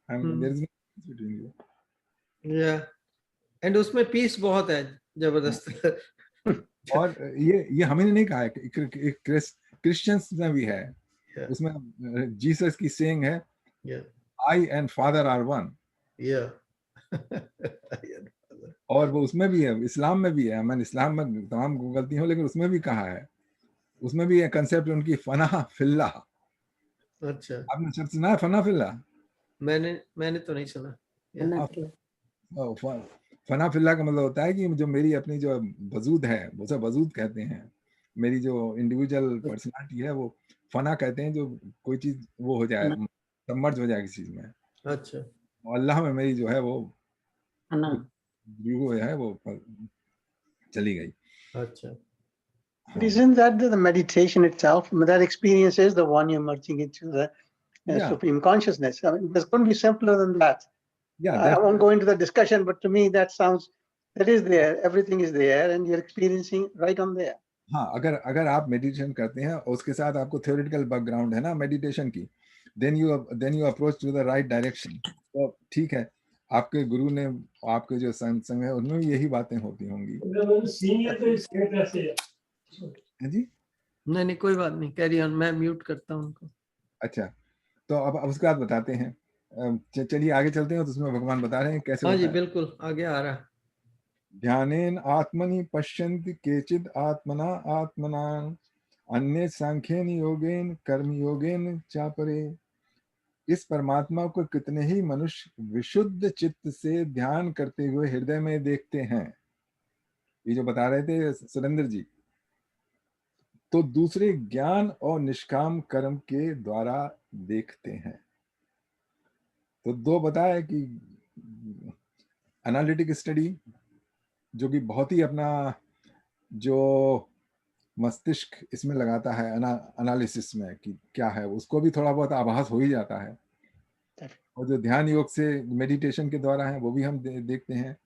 [SPEAKER 2] I am, there is no difference between you.
[SPEAKER 1] या एंड उसमें पीस बहुत है, जबरदस्त।
[SPEAKER 2] और ये हमें नहीं कहा है, क्रिश्चियंस में भी है। उसमें जीसस की सेइंग है, आई एंड फादर आर वन। और वो उसमें भी है, इस्लाम में भी है। मैंने इस्लाम में तमाम गलती हूँ, लेकिन उसमें भी कहा है, उसमें भी कंसेप्ट उनकी फना फिल्ला।
[SPEAKER 1] अच्छा,
[SPEAKER 2] आपने शब्द सुना है फना फिल्ला?
[SPEAKER 1] मैंने तो नहीं सुना।
[SPEAKER 2] हाँ, फना फिल्ला का मतलब होता है कि जो मेरी अपनी जो वजूद है, उसे वजूद कहते हैं। मेरी जो इंडिविजुअल पर्सनालिटी है वो फना कहते हैं, जो कोई चीज वो हो जाए, सबमर्ज हो जाए किसी चीज में।
[SPEAKER 1] अच्छा,
[SPEAKER 2] और अल्लाह में मेरी जो है वो वो है वो चली गई।
[SPEAKER 1] अच्छा,
[SPEAKER 5] But isn't that the meditation itself? That experience is the one you're merging into the
[SPEAKER 2] Yeah.
[SPEAKER 5] supreme consciousness. I mean, this couldn't be simpler than that.
[SPEAKER 2] Yeah,
[SPEAKER 5] I won't go into the discussion, but to me that sounds, that is there, everything is there, and you're experiencing right on there.
[SPEAKER 2] हाँ, अगर आप meditation करते हैं और उसके साथ आपको theoretical background है ना मेडिटेशन की, then you approach to the right direction. तो ठीक है, आपके गुरु ने, आपके जो संग है उनमें भी यही बातें होती होंगी। है जी?
[SPEAKER 1] नहीं कोई बात नहीं, कैरी ऑन, मैं म्यूट करता हूँ उनको।
[SPEAKER 2] अच्छा, तो अब उसके बाद बताते हैं। चलिए आगे चलते हैं, तो उसमें भगवान बता रहे हैं कैसे।
[SPEAKER 1] हाँ जी, बिल्कुल आगे आ रहा है।
[SPEAKER 2] ध्यानेन आत्मनि पश्यन्ति केचिद आत्मना आत्मनान अन्य सांख्येन योगेन कर्म योगेन चापरे। इस परमात्मा को कितने ही मनुष्य विशुद्ध चित्त से ध्यान करते हुए हृदय में देखते हैं, ये जो बता रहे थे सुरेंद्र जी, तो दूसरे ज्ञान और निष्काम कर्म के द्वारा देखते हैं। तो दो बताया कि एनालिटिक स्टडी, जो कि बहुत ही अपना जो मस्तिष्क इसमें लगाता है एनालिसिस में कि क्या है, उसको भी थोड़ा बहुत आभास हो ही जाता है। और जो ध्यान योग से मेडिटेशन के द्वारा है वो भी हम देखते हैं।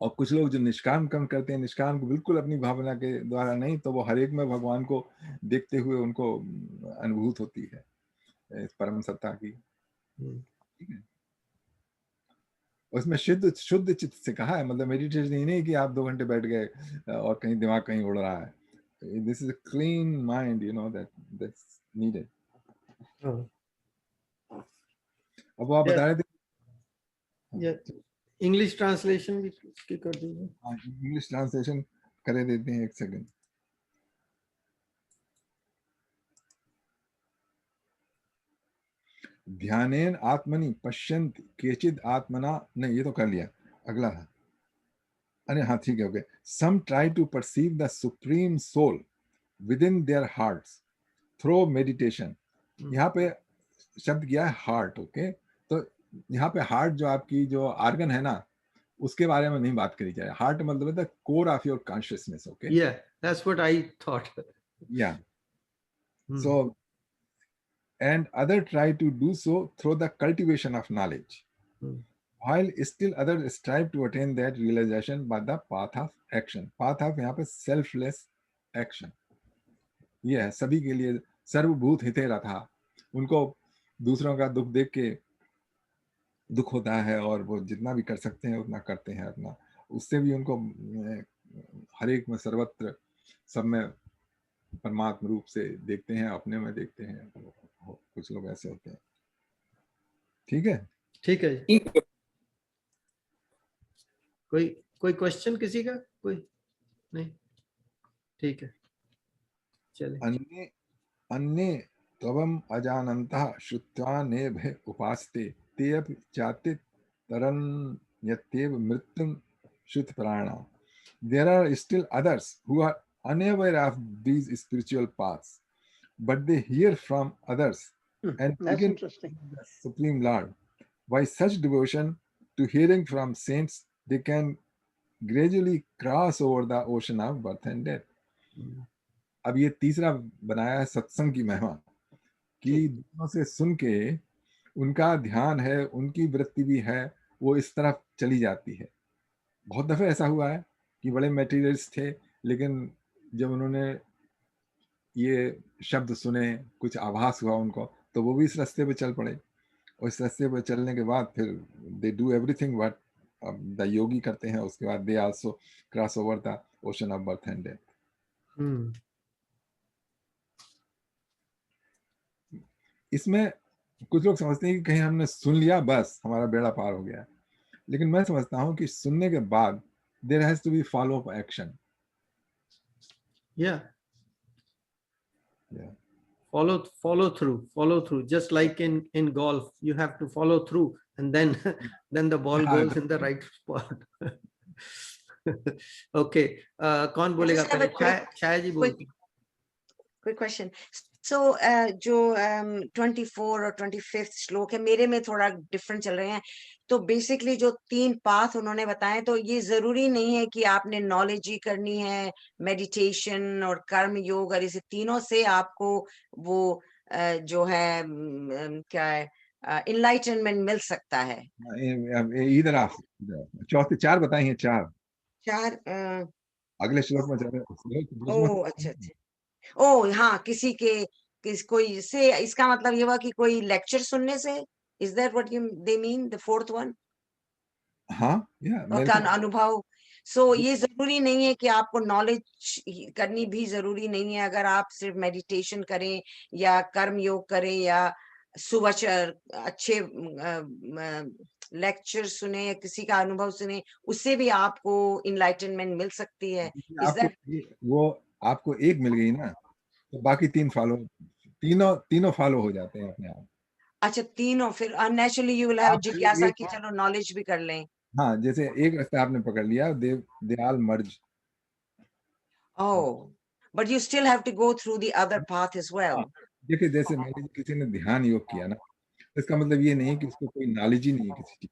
[SPEAKER 2] और कुछ लोग जो निष्काम कर्म करते हैं, निष्काम को बिल्कुल अपनी भावना के द्वारा नहीं, तो वो हर एक में भगवान को देखते हुए उनको अनुभूत होती है इस परम सत्ता की। ठीक है, उसमें शुद्ध चित्त से कहा है, मतलब मेडिटेशन ही नहीं कि आप 2 घंटे बैठ गए और कहीं दिमाग कहीं उड़ रहा है। This is a clean mind, you know, that's needed. अब वो आप बता रहे थे,
[SPEAKER 1] इंग्लिश ट्रांसलेशन भी कर दीजिए।
[SPEAKER 2] इंग्लिश ट्रांसलेशन कर देते हैं, एक सेकंड। ध्यानेन आत्मनि पश्यन्ति केचिद आत्मना, नहीं ये तो कर लिया, अगला था। अरे हाँ ठीक है, okay. Some try to perceive the supreme soul within their hearts through meditation. यहाँ पे शब्द किया है हार्ट, ओके। तो यहाँ पे हार्ट जो आपकी जो आर्गन है ना, उसके बारे में नहीं बात करी जाए। हार्ट मतलब the core of your consciousness, okay.
[SPEAKER 1] Yeah, that's what I thought.
[SPEAKER 2] Yeah. So, and other try to do so through the cultivation of knowledge, while still others strive to attain that realization by the path of action. Path of यहाँ पे selfless action, ये है सभी के लिए सर्वभूत हिते रथा। उनको दूसरों का दुख देख के दुख होता है, और वो जितना भी कर सकते हैं उतना करते हैं अपना, उससे भी उनको हर एक में सर्वत्र सब में परमात्म रूप से देखते हैं, अपने में देखते हैं। कुछ लोग ऐसे होते हैं। ठीक है,
[SPEAKER 1] ठीक है।
[SPEAKER 3] ठीक है।
[SPEAKER 1] कोई क्वेश्चन किसी का? कोई नहीं? ठीक है, चलिए।
[SPEAKER 2] अन्ये त्वम् अजानन्तः श्रुत्वा नेभ्य उपास्ते ते अपि चाति तरन्यत्येव मृत्युं श्रुतप्राणा। There are still others who are unaware of these spiritual paths, but they hear from others and
[SPEAKER 5] That's
[SPEAKER 2] begin
[SPEAKER 5] interesting.
[SPEAKER 2] the Supreme Lord. By such devotion to hearing from saints, they can gradually cross over the ocean of birth and death. अब ये तीसरा बनाया है सत्संग की महिमा, कि दोनों से सुन के उनका ध्यान है, उनकी वृत्ति भी है, वो इस तरफ चली जाती है। बहुत दफे ऐसा हुआ है कि बड़े मटेरियल्स थे, लेकिन जब उन्होंने ये शब्द सुने, कुछ आभास हुआ उनको, तो वो भी इस रास्ते पे चल पड़े। और इस रास्ते पे चलने के बाद फिर they do everything what the योगी करते हैं। उसके बाद they also cross over the ocean of birth and death. इसमें कुछ लोग समझते हैं कि कहीं हमने सुन लिया बस हमारा बेड़ा पार हो गया, लेकिन मैं समझता हूँ कि सुनने के बाद there has to be follow up action.
[SPEAKER 1] Yeah.
[SPEAKER 2] Yeah.
[SPEAKER 1] Follow through, just like in golf, you have to follow through, and then then the ball
[SPEAKER 2] हाँ,
[SPEAKER 1] goes in the right spot. Okay, कौन
[SPEAKER 4] I
[SPEAKER 1] बोलेगा
[SPEAKER 4] just have
[SPEAKER 1] पहले?
[SPEAKER 4] a quick,
[SPEAKER 1] Chhaya ji
[SPEAKER 4] quick
[SPEAKER 1] बोलती.
[SPEAKER 4] quick question. So जो 24 और 25th श्लोक है, मेरे में थोड़ा डिफरेंट चल रहे हैं. तो बेसिकली जो 3 पाथ उन्होंने बताए, तो ये जरूरी नहीं है कि आपने नॉलेज ही करनी है, मेडिटेशन और कर्म योग, और इसे तीनों से आपको वो जो है क्या है, इनलाइटनमेंट मिल सकता है.
[SPEAKER 2] इधर आप चौथे 4 बताए हैं, 4
[SPEAKER 4] चार
[SPEAKER 2] अगले श्लोक में चले.
[SPEAKER 4] ओ अच्छा अच्छा. ओ हाँ, कोई से, इसका मतलब ये हुआ कि कोई लेक्चर सुनने से, is that what you they mean, the fourth one,
[SPEAKER 2] हाँ, या मेरे
[SPEAKER 4] का
[SPEAKER 2] को
[SPEAKER 4] अनुभव. सो ये जरूरी नहीं है कि आपको नॉलेज करनी भी जरूरी नहीं है. अगर आप सिर्फ मेडिटेशन करें या कर्म योग करें या सुवचर अच्छे लेक्चर सुने या किसी का अनुभव सुने, उससे भी आपको इनलाइटनमेंट मिल सकती है. इज
[SPEAKER 2] आपको
[SPEAKER 4] दैट
[SPEAKER 2] वो आपको एक मिल गई ना, तो बाकी 3 फॉलो, तीनों फॉलो हो जाते हैं अपने आप.
[SPEAKER 4] अच्छा, तीनों फिर अननेचुरली यू विल हैव
[SPEAKER 2] आप
[SPEAKER 4] जिज्ञासा
[SPEAKER 2] एक,
[SPEAKER 4] कि चलो नॉलेज भी कर लें.
[SPEAKER 2] हाँ, जैसे एक रास्ता आपने पकड़ लिया, they all merge.
[SPEAKER 4] Oh, but you still have to go through the other path as
[SPEAKER 2] हाँ,
[SPEAKER 4] well.
[SPEAKER 2] देखिए जैसे मान लीजिए किसी ने ध्यान योग किया ना, इसका मतलब ये नहीं कि उसको कोई नॉलेज ही नहीं है किसी चीज.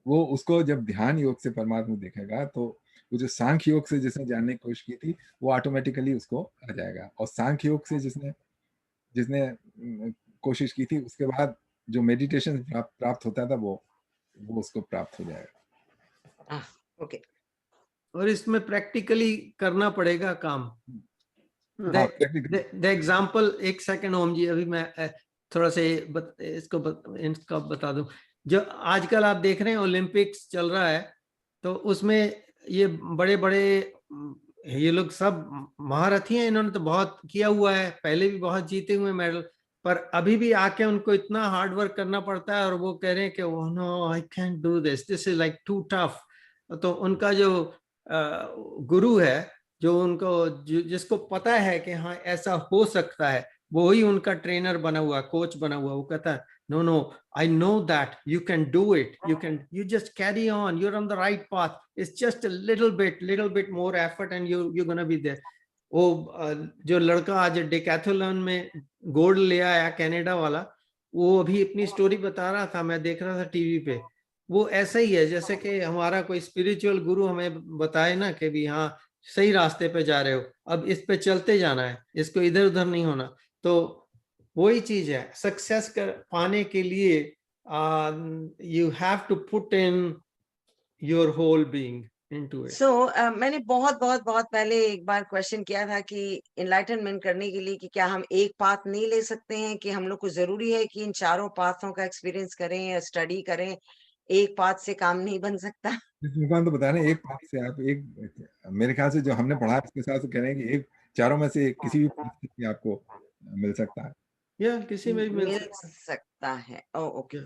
[SPEAKER 2] वो उसको जब ध्यान योग से परमात्मा देखेगा, तो वो जो सांख्य योग से जिसने जानने की कोशिश की थी, वो ऑटोमेटिकली उसको आ जाएगा. और सांख्य योग से जिसने जिसने कोशिश की थी, उसके बाद जो मेडिटेशन प्राप्त होता था, वो उसको प्राप्त हो जाएगा.
[SPEAKER 4] Ah, okay.
[SPEAKER 1] और इसमें प्रैक्टिकली करना पड़ेगा काम.
[SPEAKER 2] हाँ, practically.
[SPEAKER 1] द एग्जाम्पल, एक सेकंड ओम जी, अभी मैं थोड़ा से इसका बता दूं. जो आजकल आप देख रहे हैं ओलंपिक्स चल रहा है, तो उसमें ये बड़े बड़े ये लोग सब महारथी हैं. इन्होंने तो बहुत किया हुआ है, पहले भी बहुत जीते हुए मेडल, पर अभी भी आके उनको इतना हार्ड वर्क करना पड़ता है, और वो कह रहे हैं कि no I can't do this is like too tough. तो उनका जो गुरु है, जो उनको जिसको पता है कि हाँ ऐसा हो सकता है, वो ही उनका ट्रेनर बना हुआ, कोच बना हुआ, वो कहता है no no I know that you can do it, you just carry on, you're on the right path, it's just a little bit more effort and you're gonna be there. वो जो लड़का आज Decathlon में gold ले आया Canada वाला, वो अभी अपनी स्टोरी बता रहा था, मैं देख रहा था टीवी पे. वो ऐसा ही है जैसे कि हमारा कोई स्पिरिचुअल गुरु हमें बताए ना कि भी हाँ सही रास्ते पे जा रहे हो, अब इस पे चलते जाना है, इसको इधर उधर नहीं होना. तो वही चीज है, सक्सेस कर पाने के लिए you have to put in your whole being into it.
[SPEAKER 4] So मैंने बहुत बहुत बहुत पहले एक बार क्वेश्चन किया था कि इनलाइटनमेंट करने के लिए कि क्या हम एक पाथ नहीं ले सकते हैं, कि हम लोग को जरूरी है कि इन चारों पाथों का एक्सपीरियंस करें या स्टडी करें, एक पाथ से काम नहीं बन सकता.
[SPEAKER 2] तो बताया ना, एक पाथ से आप एक, मेरे ख्याल से जो हमने पढ़ा है उसके साथ कह रहे हैं कि एक चारों में से किसी भी पाथ से आपको मिल सकता है.
[SPEAKER 1] या किसी में भी मिल
[SPEAKER 4] मिल सकता है. ओ ओके.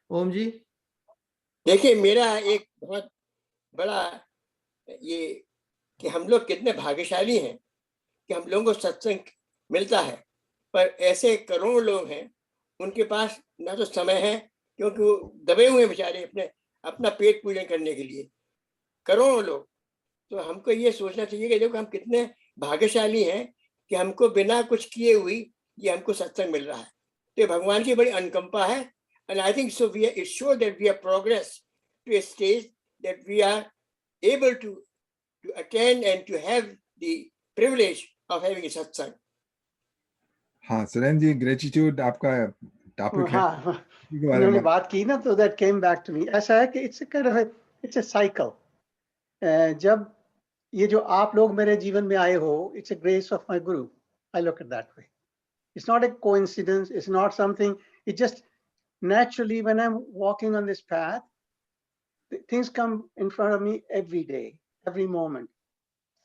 [SPEAKER 1] ओम जी.
[SPEAKER 3] देखिए, मेरा एक बहुत बड़ा ये कि हम लोग कितने भाग्यशाली हैं कि हम लोगों को सत्संग मिलता है, पर ऐसे करोड़ों लोग हैं उनके पास ना तो समय है, क्योंकि वो दबे हुए बेचारे अपना पेट पूजन करने के लिए, करोड़ों लोग. तो हमको ये सोचना चाहिए कि देखो हम कितने भाग्यशाली हैं कि हमको बिना कुछ किए हुई ये हमको सत्संग मिल रहा है. तो भगवान की बड़ी अनुकंपा है. And I think so we it show that we are progress to a stage that we are able to attend and to have the privilege of having a satsang.
[SPEAKER 2] हाँ, सुरेन जी, ग्रेटिट्यूड आपका टॉपिक है.
[SPEAKER 5] हाँ,
[SPEAKER 2] इसी के बारे
[SPEAKER 5] उन्होंने
[SPEAKER 2] में
[SPEAKER 5] बात की ना, तो that came back to me. ऐसा है कि इट्स अ साइकिल. जब ये जो आप लोग मेरे जीवन में आए हो, it's a grace of my गुरु. I look at that way. It's not a coincidence. It's not something. It just naturally, when I'm walking on this path, things come in front of me every day, every moment.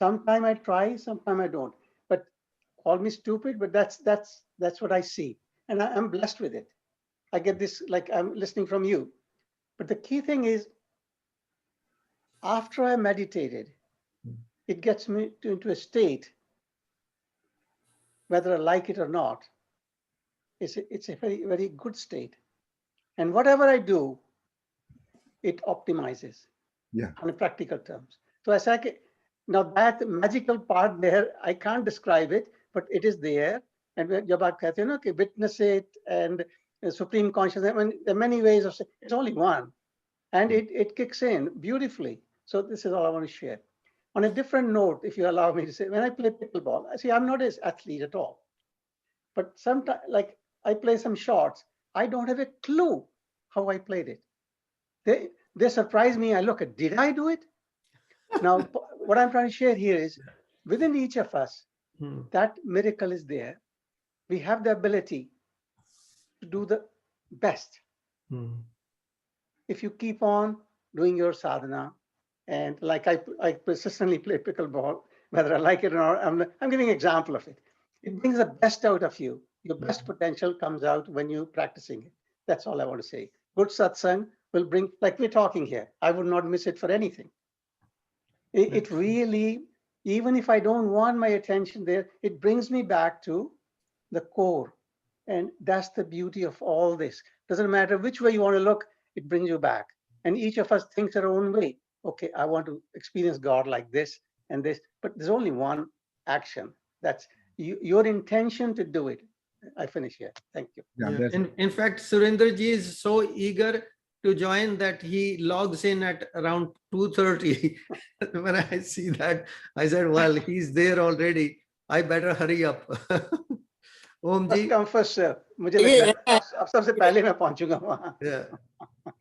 [SPEAKER 5] Sometime I try, sometime I don't. But call me stupid, but that's what I see, and I'm blessed with it. I get this, like I'm listening from you. But the key thing is, after I meditated, it gets me into a state, whether I like it or not. It's a very, very good state. And whatever I do, it optimizes.
[SPEAKER 2] Yeah.
[SPEAKER 5] On a practical terms. So as now that magical part there, I can't describe it, but it is there. And जब आप कहते हो ना कि witness it and supreme consciousness, I mean, there are many ways of saying, it's only one. And it kicks in beautifully. So this is all I want to share. On a different note, if you allow me to say, when I play pickleball, I see I'm not an athlete at all. But sometimes, like I play some shots, I don't have a clue how I played it. They surprise me. I look at, did I do it? Now, what I'm trying to share here is within each of us, that miracle is there. We have the ability to do the best. If you keep on doing your sadhana, and like I persistently play pickleball, whether I like it or not, I'm giving an example of it. It brings the best out of you. Your best potential comes out when you're practicing it. That's all I want to say. Good satsang will bring, like we're talking here, I would not miss it for anything. It really, even if I don't want my attention there, it brings me back to the core. And that's the beauty of all this. Doesn't matter which way you want to look, it brings you back. And each of us thinks our own way. Okay, I want to experience God like this and this, but there's only one action. That's your intention to do it. I finish here. Thank you.
[SPEAKER 1] Yeah. In fact, Surendra ji is so eager to join that he logs in at around 2:30. When I see that, I said, well, he's there already. I better hurry up. Om ji.
[SPEAKER 5] Come first, sir. मुझे लगता है अब सबसे पहले मैं पहुंचूंगा वहां.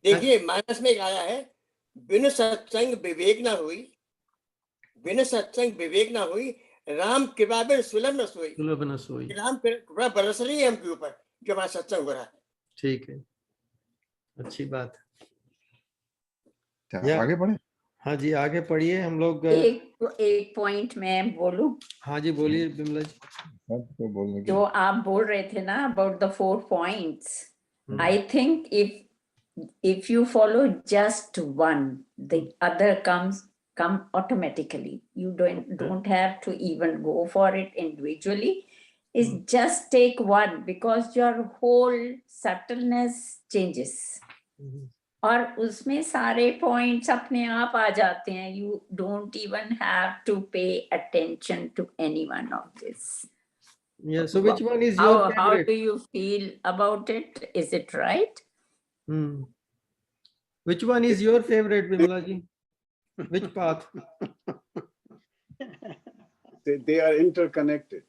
[SPEAKER 3] देखिए, मानस में आया है, बिन सत्संग विवेक ना हुई, बिन सत्संग विवेक ना हुई, राम कृपा बिन सुलभ न सोई. राम कृपा बरस रही है हमके ऊपर जो हमारा सत्संग हो रहा है. ठीक है, अच्छी बात.
[SPEAKER 2] आगे बढ़े.
[SPEAKER 1] हाँ जी, आगे पढ़िए. हम लोग
[SPEAKER 7] एक पॉइंट में बोलूं.
[SPEAKER 1] हाँ जी, बोलिए बिमला जी.
[SPEAKER 7] जो आप बोल रहे थे ना about the 4 points, I think if you follow just one, the other come automatically. You don't have to even go for it individually. It's just take one, because your whole subtleness changes. और उसमें सारे points अपने आप आ जाते हैं. You don't even have to pay attention to any one of this.
[SPEAKER 1] Yeah. So which one is your favorite?
[SPEAKER 7] How do you feel about it? Is it right?
[SPEAKER 1] Which one is your favorite, Bimla ji? Which path?
[SPEAKER 6] They are interconnected.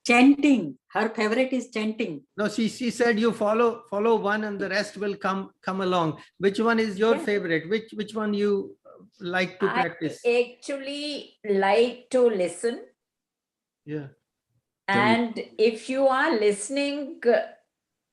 [SPEAKER 8] Chanting. Her favorite is chanting.
[SPEAKER 1] No, she said you follow one and the rest will come along. Which one is your favorite? Which one you like to practice?
[SPEAKER 7] I actually like to listen.
[SPEAKER 1] Yeah.
[SPEAKER 7] And if you are listening,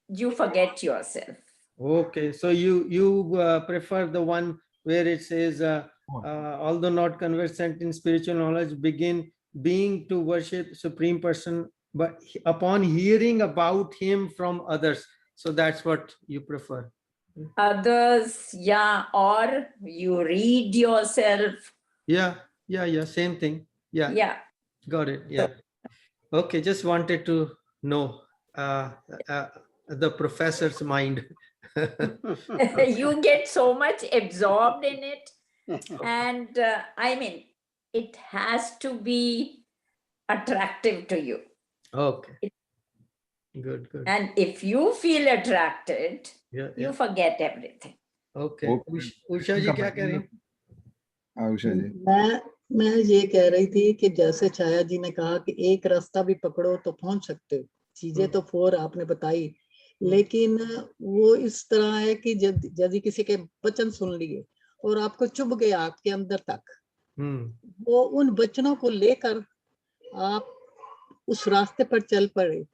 [SPEAKER 7] you forget yourself.
[SPEAKER 1] Okay, so you prefer the one where it says, although not conversant in spiritual knowledge, begin being to worship Supreme Person, but upon hearing about him from others. So that's what you prefer.
[SPEAKER 7] Others, yeah, or you read yourself.
[SPEAKER 1] Yeah, same thing. Yeah. Got it. Yeah. Okay, just wanted to know the professor's mind.
[SPEAKER 7] You get so much absorbed in it. And I mean, it has to be attractive to you.
[SPEAKER 1] Okay. Good.
[SPEAKER 7] And if you feel attracted, you forget everything.
[SPEAKER 1] Okay. Usha जी क्या कह रही हैं?
[SPEAKER 2] उषा जी.
[SPEAKER 9] मैं ये कह रही थी कि जैसे छाया जी ने कहा कि एक रास्ता भी पकड़ो तो पहुंच सकते हो. चीजें तो 4 आपने बताई, लेकिन वो इस तरह है कि यदि किसी के वचन सुन लिए और आपको चुभ गया आपके अंदर तक, वो उन वचनों को लेकर आप उस रास्ते पर चल पड़े.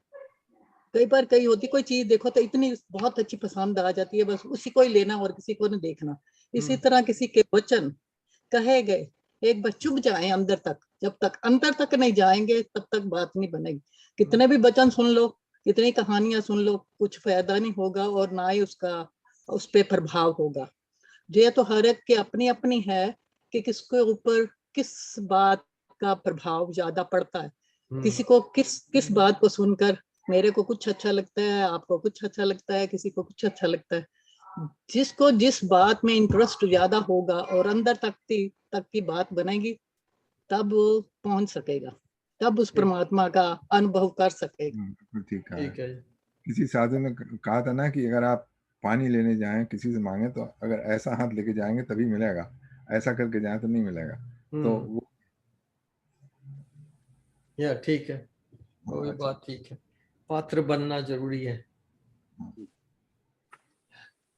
[SPEAKER 9] कई बार होती कोई चीज देखो तो इतनी बहुत अच्छी पसंद आ जाती है, बस उसी को ही लेना और किसी को नहीं देखना. इसी तरह किसी के वचन कहे गए एक बार चुभ जाए अंदर तक, जब तक अंदर तक नहीं जाएंगे तब तक बात नहीं बनेगी. कितने भी वचन सुन लो, कितनी कहानियां सुन लो, कुछ फायदा नहीं होगा और ना ही उसका उस पे प्रभाव होगा। ये तो हर एक की अपनी अपनी है कि किसके ऊपर किस बात का प्रभाव ज्यादा पड़ता है। किसी को किस बात को सुनकर मेरे को कुछ अच्छा लगता है, आपको कुछ अच्छा लगता है, किसी को कुछ अच्छा लगता है। जिसको जिस बात में इंटरेस्ट ज्यादा होगा और अंदर तक की बात बनेगी, तब वो पहुंच सकेगा, तब उस परमात्मा का अनुभव कर सकेगा।
[SPEAKER 2] ठीक है।
[SPEAKER 1] ठीक है।
[SPEAKER 2] किसी साधु ने कहा था ना कि अगर आप पानी लेने जाएं, किसी से मांगे, तो अगर ऐसा हाथ लेके जाएंगे तभी मिलेगा, ऐसा करके जाएं तो नहीं मिलेगा। तो वो
[SPEAKER 1] या ठीक है, वो भी बात ठीक है, पात्र बनना जरूरी है।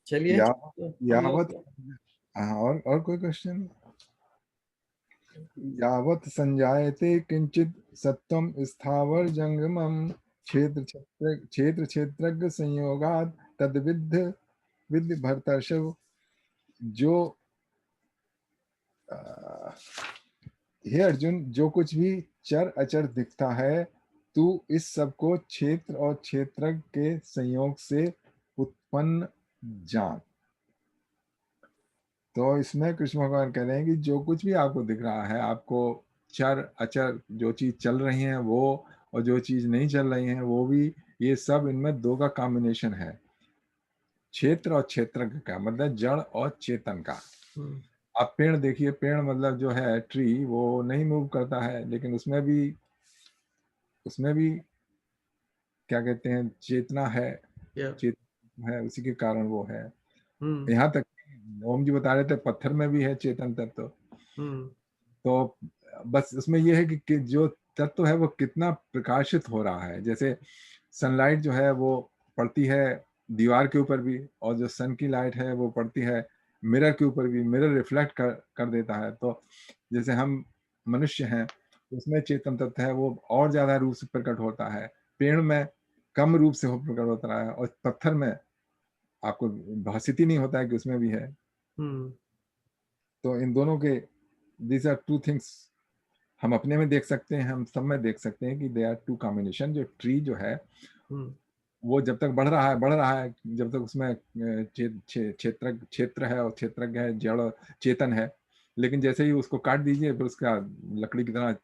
[SPEAKER 1] चलिए
[SPEAKER 2] यावत और कोई क्वेश्चन? यावत संजायते किंचित सत्वम स्थावर जंगमम क्षेत्र क्षेत्रज्ञ संयोगात तद्विद्ध विद्य भरतर्षभ। जो हे अर्जुन, जो कुछ भी चर अचर दिखता है, तू इस सब को क्षेत्र और क्षेत्रज्ञ के संयोग से उत्पन्न जान। तो इसमें कृष्ण भगवान कह रहे हैं कि जो कुछ भी आपको दिख रहा है, आपको चर अचर जो चीज चल रही है वो, और जो चीज नहीं चल रही है वो भी, ये सब इनमें दो का कॉम्बिनेशन है, क्षेत्र और क्षेत्रज्ञ का, मतलब जड़ और चेतन का। आप पेड़ देखिए, पेड़ मतलब जो है ट्री, वो नहीं मूव करता है, लेकिन उसमें भी क्या कहते हैं, चेतना है, चेतना है, उसी के कारण वो है। यहाँ तक ओम जी बता रहे थे पत्थर में भी है चेतन तत्व। तो बस उसमें यह है कि जो तत्व है वो कितना प्रकाशित हो रहा है। जैसे सनलाइट जो है वो पड़ती है दीवार के ऊपर भी, और जो सन की लाइट है वो पड़ती है मिरर के ऊपर भी, मिरर रिफ्लेक्ट कर देता है। तो जैसे हम मनुष्य हैं, उसमें चेतन तत्व है वो और ज्यादा रूप से प्रकट होता है, पेड़ में कम रूप से प्रकट होता है, और पत्थर में आपको भाषित ही नहीं होता है कि उसमें भी है। तो इन दोनों के, these are two things, हम अपने में देख सकते हैं, हम सब में देख सकते हैं कि दे आर टू कॉम्बिनेशन। जो ट्री जो है वो जब तक बढ़ रहा है, जब तक उसमें क्षेत्र है और क्षेत्रज्ञ है, जड़ चेतन है, लेकिन जैसे ही उसको काट दीजिए, फिर उसका लकड़ी की तरह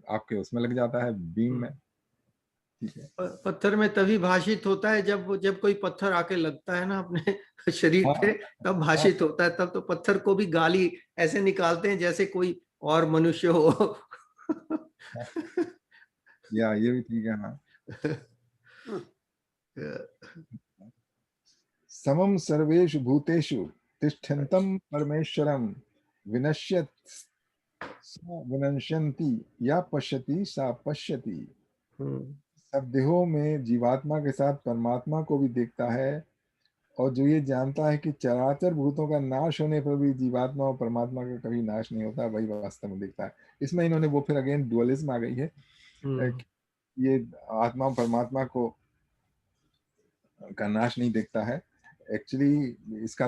[SPEAKER 2] आपके उसमें लग जाता है, बीम में। ठीक है।
[SPEAKER 1] पत्थर में तभी भाषित होता है जब कोई पत्थर आके लगता है ना अपने शरीर पे, तब भाषित होता है। तब तो पत्थर को भी गाली ऐसे निकालते हैं जैसे कोई और मनुष्य हो।
[SPEAKER 2] या ये भी ठीक है। हाँ, समम सर्वेषु भूतेषु तिष्ठन्तं परमेश्वरं विनश्यत् स विनश्यन्ति या पश्यति सा पश्यति। सब देहों में जीवात्मा के साथ परमात्मा को भी देखता है, और जो ये जानता है कि चराचर भूतों का नाश होने पर भी जीवात्मा और परमात्मा का कभी नाश नहीं होता, वही वास्तव में देखता है। इसमें इन्होंने वो फिर अगेन डुअलिज्म आ गई है, ये आत्मा परमात्मा को का नाश नहीं देखता है। एक्चुअली इसका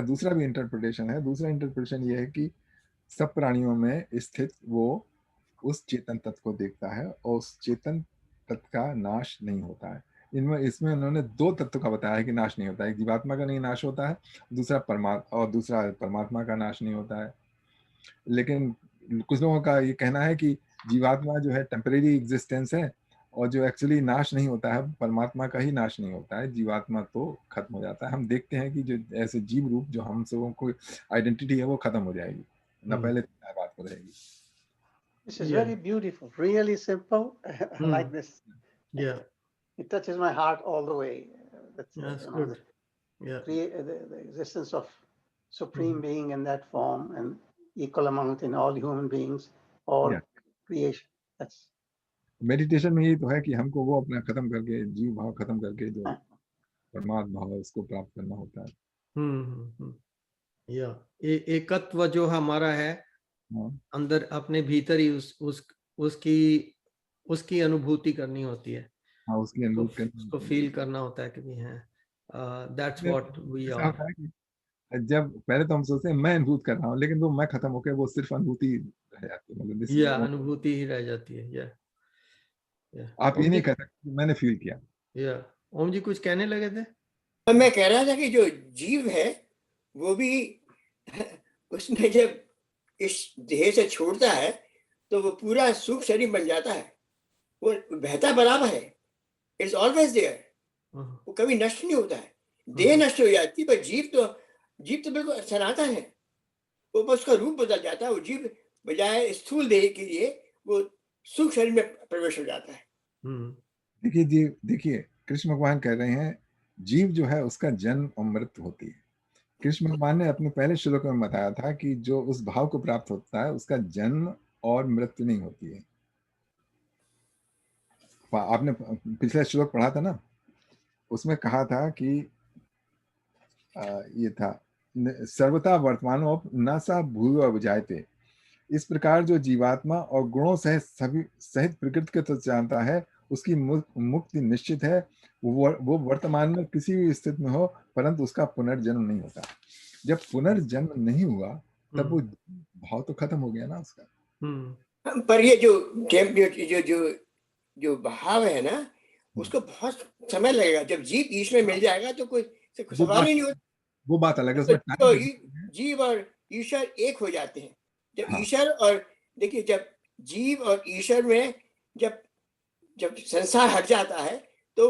[SPEAKER 2] दूसरा भी इंटरप्रिटेशन है। दूसरा इंटरप्रिटेशन ये है कि सब प्राणियों में स्थित वो उस चेतन तत्व को देखता है, और उस चेतन तत्व का नाश नहीं होता है। इसमें उन्होंने दो तत्व का बताया है कि नाश नहीं होता है, एक जीवात्मा का नहीं नाश होता है, दूसरा परमात्मा का नाश नहीं होता है। लेकिन कुछ लोगों का ये कहना है कि जीवात्मा जो है टेम्परेरी एग्जिस्टेंस है, और जो एक्चुअली नाश नहीं होता है, परमात्मा का ही नाश नहीं होता है, जीवात्मा तो खत्म हो जाता है। हम देखते हैं कि जो ऐसे जीव रूप जो हम सबों को आइडेंटिटी है वो खत्म हो जाएगी, ना पहले बात हो रहेगी।
[SPEAKER 5] This is very beautiful, really simple. I like this.
[SPEAKER 1] Yeah,
[SPEAKER 5] it touches my heart all the way.
[SPEAKER 1] That's good.
[SPEAKER 5] The existence of supreme being in that form and equal amount in all human beings, all creation. That's
[SPEAKER 2] meditation में ये तो है कि हमको वो अपना खत्म करके, जीव भाव खत्म करके जो परमात्मा भाव है उसको प्राप्त करना होता है।
[SPEAKER 1] या एकत्व जो हमारा है अंदर अपने भीतर ही उसकी अनुभूति करनी होती है।
[SPEAKER 2] हाँ, उसकी अनुभूति
[SPEAKER 1] उसको फील करना होता है कि भी है। That's what we are.
[SPEAKER 2] जब पहले तो हम सोचते हैं मैं अनुभूत कर रहा हूँ, लेकिन वो मैं खत्म होकर वो सिर्फ अनुभूति रह जाती है, मतलब
[SPEAKER 1] या अनुभूति ही रह जाती है। या
[SPEAKER 2] आप ये नहीं कह सकते मैंने फील किया।
[SPEAKER 1] या ओम जी कुछ कहने लगे थे?
[SPEAKER 3] अब मैं कह रहा था कि जो जीव है वो भी उसने जब इस देह से छोड़ता है तो वो पूरा सूक्ष्म शरीर बन जाता है, वो बहता बराबर है, इट्स ऑलवेज देयर, वो कभी नष्ट नहीं होता है। देह नष्ट हो जाती है पर जीव तो बिल्कुल सनातन है, वो बस उसका रूप बदल जाता है, वो जीव बजाय स्थूल देह के लिए वो सूक्ष्म शरीर में प्रवेश हो जाता है।
[SPEAKER 2] देखिए जी, देखिए कृष्ण भगवान कह रहे हैं जीव जो है उसका जन्म और मृत्यु होती है। कृष्ण भगवान ने अपने पहले श्लोक में बताया था कि जो उस भाव को प्राप्त होता है उसका जन्म और मृत्यु नहीं होती है। आपने पिछला श्लोक पढ़ा था ना, उसमें कहा था कि ये था सर्वथा वर्तमानो न सा भूयो जायते। इस प्रकार जो जीवात्मा और गुणों सहित प्रकृति के तो जानता है उसकी मुक्ति निश्चित है। वो वर्तमान में किसी भी स्थिति में हो परंतु उसका पुनर्जन्म नहीं होता। जब पुनर्जन्म नहीं हुआ तब वो भाव तो खत्म हो गया ना उसका।
[SPEAKER 3] पर ये जो भाव है ना उसको बहुत समय लगेगा। जब जीव ईश्वर मिल जाएगा तो कोई सवाल ही नहीं होता।
[SPEAKER 2] वो बात अलग है,
[SPEAKER 3] तो जीव और ईश्वर एक हो जाते हैं। जब ईश्वर और देखिए जब जीव और ईश्वर में जब संसार हट जाता है तो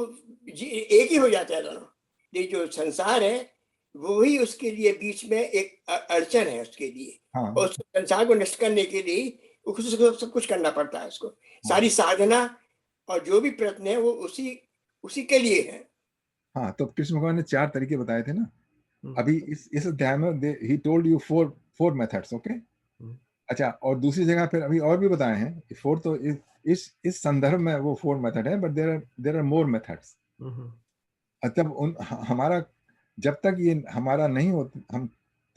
[SPEAKER 3] एक ही हो जाता है दोनों। ये जो संसार है वो ही उसके लिए बीच में एक अड़चन है उसके लिए। और उस संसार को नष्ट करने के लिए उसको सब कुछ करना पड़ता है उसको। सारी साधना और जो भी प्रयत्न है वो उसी के लिए है।
[SPEAKER 2] हाँ, तो कृष्ण भगवान ने 4 तरीके बताए थे ना। अभी इस अध्याय में he told you 4 methods, okay. अच्छा, और दूसरी जगह फिर अभी और भी बताए हैं। 4 तो इस संदर्भ में वो 4 मेथड है, but there are more methods. तब हमारा जब तक ये हमारा नहीं होता, हम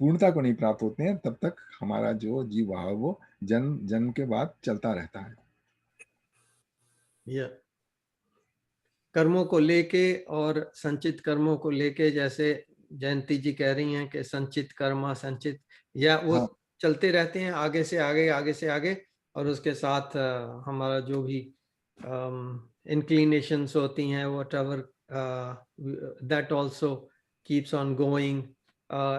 [SPEAKER 2] पूर्णता को नहीं प्राप्त होते हैं, तब तक हमारा जो जीव भाव है वो जन्म के बाद चलता रहता है।
[SPEAKER 1] कर्मों को लेके और संचित कर्मों को लेके, जैसे जयंती जी कह रही हैं कि संचित कर्म संचित, या वो चलते रहते हैं आगे से आगे, और उसके साथ हमारा जो भी इंक्लिनेशंस होती हैं whatever that also keeps on going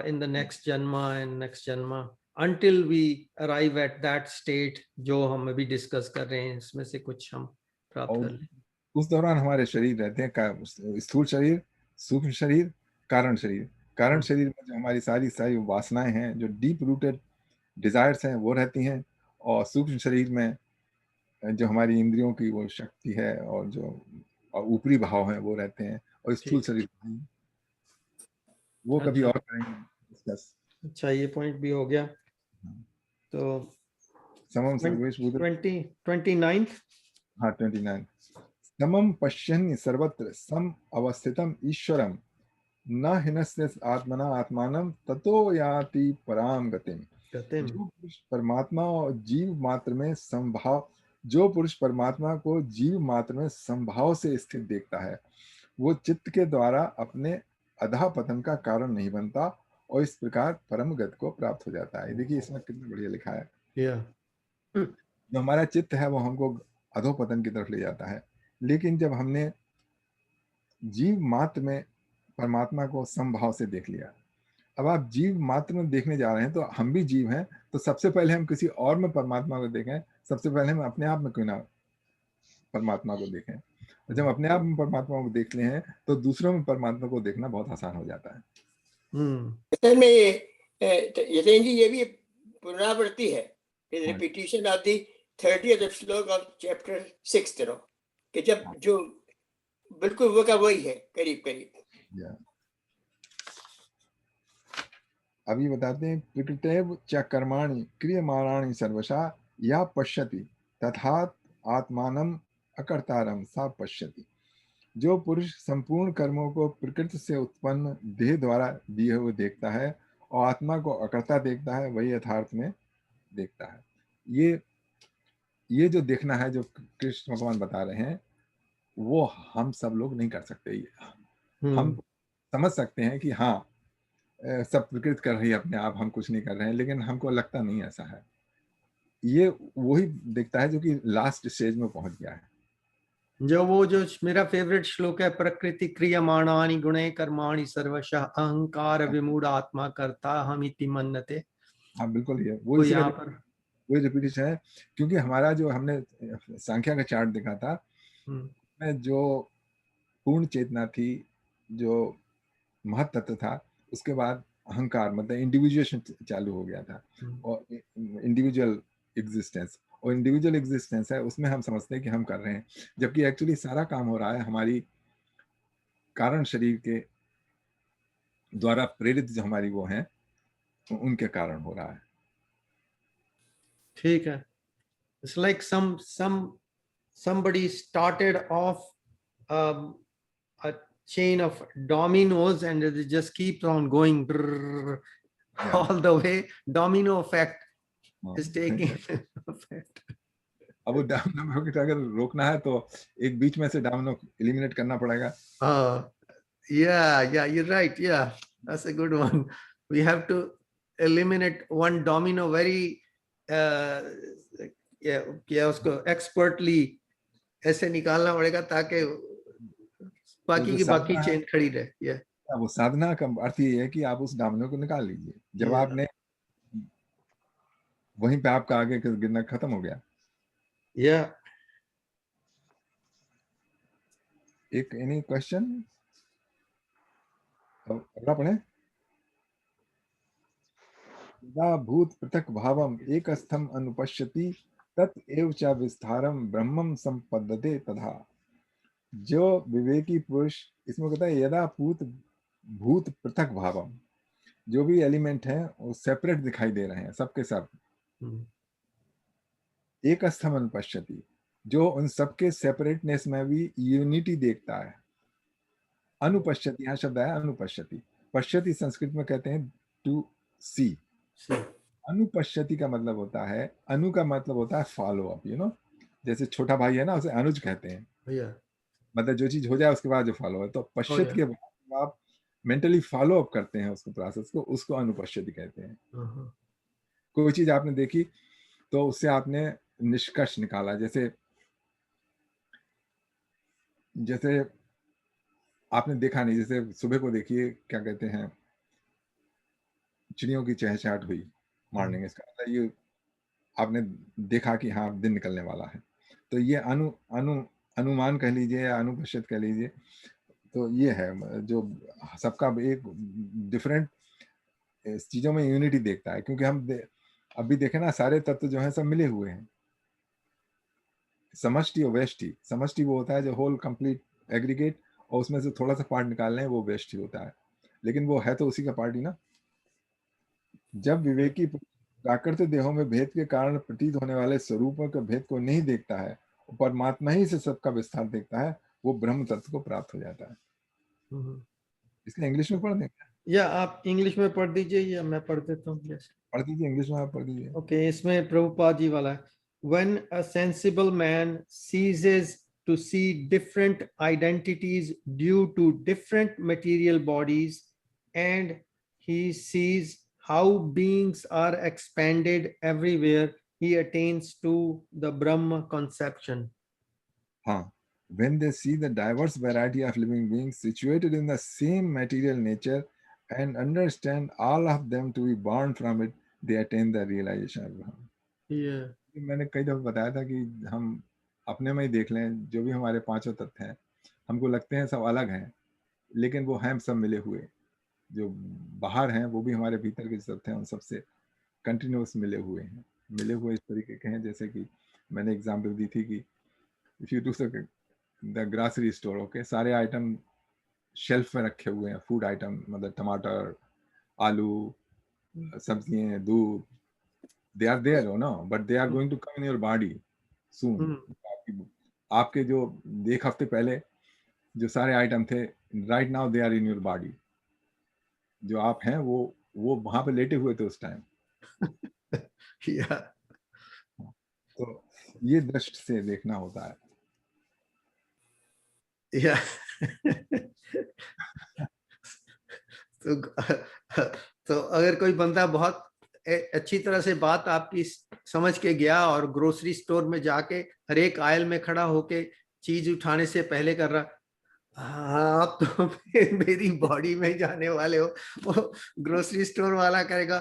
[SPEAKER 1] in the next janma and next janma until we arrive at that state जो हम अभी डिस्कस कर रहे हैं। इसमें से कुछ हम प्राप्त कर लें।
[SPEAKER 2] उस दौरान हमारे शरीर रहते हैं स्थूल शरीर, सूक्ष्म शरीर, कारण शरीर। कारण शरीर में जो हमारी सारी वासनाएं हैं, जो डीप रूटेड डिजायर्स हैं, वो रहती हैं। और सूक्ष्म शरीर में जो हमारी इंद्रियों की वो शक्ति है और जो ऊपरी भाव हैं वो रहते हैं। और स्थूल शरीर वो कभी और करेंगे डिस्कस।
[SPEAKER 1] अच्छा, ये पॉइंट भी हो गया। तो
[SPEAKER 2] समम सर्वेश
[SPEAKER 1] 29th,
[SPEAKER 2] हाँ 29, समम पश्यन् सर्वत्र सम अवस्थितम ईश्वरम न हिनस्य आत्मना आत्मानं ततो याति पराम गतिम। जो पुरुष परमात्मा और जीव मात्र में संभाव, जो पुरुष परमात्मा को जीव मात्र में संभाव से स्थित देखता है वो चित्त के द्वारा अपने अधः पतन का कारण नहीं बनता और इस प्रकार परम गति को प्राप्त हो जाता है। देखिए इसमें कितना बढ़िया लिखा है। जो हमारा चित्त है वो हमको अधोपतन की तरफ ले जाता है, लेकिन जब हमने जीव मात्र में परमात्मा को समभाव से देख लिया, अब आप जीव मात्र में देखने जा रहे हैं तो हम भी जीव हैं, तो सबसे पहले हम किसी और में परमात्मा को देखें, सबसे पहले हम अपने आप में क्यों ना परमात्मा को देखें। और जब अपने आप में परमात्मा को देख ले हैं तो दूसरों में परमात्मा को देखना बहुत आसान हो जाता है।
[SPEAKER 3] यतेन जी, ये भी पुनरावृत्ति है, रिपीटिशन ऑफ द 30th श्लोक ऑफ चैप्टर 6, कि जब जो बिल्कुल वो का वही है करीब।
[SPEAKER 2] अभी बताते हैं, प्रकृतेव च कर्माणि क्रियमाणानि सर्वशा या पश्यति तथा आत्मानम अकर्तारम सा पश्यति। जो पुरुष संपूर्ण कर्मों को प्रकृति से उत्पन्न देह द्वारा दिए हुए देखता है और आत्मा को अकर्ता देखता है, वही यथार्थ में देखता है। ये जो देखना है जो कृष्ण भगवान बता रहे हैं वो हम सब लोग नहीं कर सकते। हम समझ सकते हैं कि हाँ सब प्रकृति कर रही है अपने आप, हम कुछ नहीं कर रहे हैं, लेकिन हमको लगता नहीं ऐसा है। ये वही देखता है जो कि लास्ट स्टेज में पहुंच गया है।
[SPEAKER 1] जो मेरा फेवरेट श्लोक है, प्रकृति क्रियमाणानि गुणे कर्माणि सर्वशः अहंकार विमूढ़ आत्मा करता हमिति मन्यते।
[SPEAKER 2] हाँ बिल्कुल, ये वो
[SPEAKER 1] तो
[SPEAKER 2] इसलिए
[SPEAKER 1] यहाँ पर
[SPEAKER 2] वही रिपीटिशन है, क्योंकि हमारा जो हमने संख्या का चार्ट देखा था, में जो पूर्ण चेतना थी, जो महत तत्व था, उसके बाद अहंकार मतलब इंडिविजुएशन चालू हो गया था, और इंडिविजुअल एग्जिस्टेंस, और इंडिविजुअल एग्जिस्टेंस है उसमें हम समझते हैं कि हम कर रहे हैं, जबकि एक्चुअली सारा काम हो रहा है हमारी कारण शरीर के द्वारा प्रेरित जो हमारी वो हैं उनके कारण हो रहा है।
[SPEAKER 1] ठीक है। It's like somebody started off a chain of dominoes and it just keeps on going all the way. Domino effect is taking effect.
[SPEAKER 2] अब वो डामिनो को अगर रोकना है तो एक बीच में से डामिनो एलिमिनेट करना पड़ेगा।
[SPEAKER 1] Yeah, you're right. Yeah, that's a good one. We have to eliminate one domino very क्या उसको एक्सपर्टली ऐसे निकालना पड़ेगा ताकि बाकी की बाकी चेन खड़ी रहे।
[SPEAKER 2] वो साधना का अर्थ ये है कि आप उस डामिनो को निकाल लीजिए। जब आपने वहीं पे आपका आगे गिरना खत्म हो गया। एक एनी क्वेश्चन? अगला पढ़े। यदा भूत पृथक भावम एकस्थम अनुपश्यति तत् एव च विस्तारम ब्रह्मम संपद्यते तथा। जो विवेकी पुरुष, इसमें कहता है यदा भूत पृथक भावम, जो भी एलिमेंट है वो सेपरेट दिखाई दे रहे हैं सबके सब, एक स्थम अनुपश्यति, जो उन सबके सेपरेटनेस में भी यूनिटी देखता है। अनुपश्यति, यहाँ शब्द है अनुपश्यति। पश्यति संस्कृत में कहते हैं टू सी। अनुपश्यति का मतलब होता है, अनु का मतलब होता है फॉलो अप, यू नो, जैसे छोटा भाई है ना उसे अनुज कहते हैं, मतलब जो चीज हो जाए उसके बाद जो फॉलो है। तो पश्यत के बाद आप मेंटली फॉलो अप करते हैं उसको, प्रोसेस को, उसको अनुपश्यति कहते हैं। कोई चीज आपने देखी तो उससे आपने निष्कर्ष निकाला, जैसे आपने देखा नहीं, जैसे सुबह को देखिए क्या कहते हैं, चिड़ियों की चहचहाट हुई मॉर्निंग, इसका मतलब ये आपने देखा कि हाँ दिन निकलने वाला है। तो ये अनुमान कह लीजिए या अनुपश्यत कह लीजिए, तो ये है जो सबका एक डिफरेंट चीजों में यूनिटी देखता है। क्योंकि हम अभी देखें ना, सारे तत्व जो हैं सब मिले हुए हैं। समष्टि और व्यष्टि, समष्टि वो होता है जो होल कंप्लीट एग्रीगेट, और उसमें से थोड़ा सा पार्ट निकाल लें वो व्यष्टि होता है, लेकिन वो है तो उसी का पार्ट ही ना। जब विवेकी प्राकृत देहों में भेद के कारण प्रतीत होने वाले स्वरूपों के भेद को नहीं देखता है, परमात्मा ही से सबका विस्तार देखता है, वो ब्रह्म तत्व को प्राप्त हो जाता है। इसलिए इंग्लिश में पढ़ देंगे
[SPEAKER 1] या आप इंग्लिश में पढ़ दीजिए या मैं पढ़ देता हूँ?
[SPEAKER 2] पढ़ दीजिए, इंग्लिश में आप पढ़ दीजिए।
[SPEAKER 1] ओके, इसमें प्रभुपाद जी वाला है। When a sensible man ceases to see different identities due to different material bodies, and he sees how beings are expanded everywhere, he attains to the Brahma conception.
[SPEAKER 2] When they see the diverse variety of living beings situated in the same material nature and understand all of them to be born from it, they attain the realization of Brahma. मैंने कई दफा बताया था कि हम अपने में ही देख लें, जो भी हमारे पांचों तत्व हैं, हमको लगते हैं सब अलग हैं, लेकिन वो हैं सब मिले हुए। जो बाहर हैं वो भी हमारे भीतर के तत्व हैं, उन सबसे कंटिन्यूस मिले हुए हैं। मिले हुए इस तरीके के हैं, जैसे कि मैंने एग्जांपल दी थी कि if you do the grocery store, okay, सारे आइटम शेल्फ में रखे हुए हैं, फूड आइटम, मतलब टमाटर, आलू, सब्जियां, दूध, they are there, no, but they are going to come in your body soon. आपके जो एक हफ्ते पहले जो सारे आइटम थे, right now they are in your body. जो आप हैं वो वहां पे लेटे हुए थे उस टाइम। तो ये दृष्टि से देखना होता है।
[SPEAKER 1] तो अगर कोई बंदा बहुत अच्छी तरह से बात आपकी समझ के गया और ग्रोसरी स्टोर में जाके हर एक आयल में खड़ा होके चीज उठाने से पहले कर रहा, हाँ आप तो मेरी बॉडी में जाने वाले हो। वो ग्रोसरी स्टोर वाला करेगा,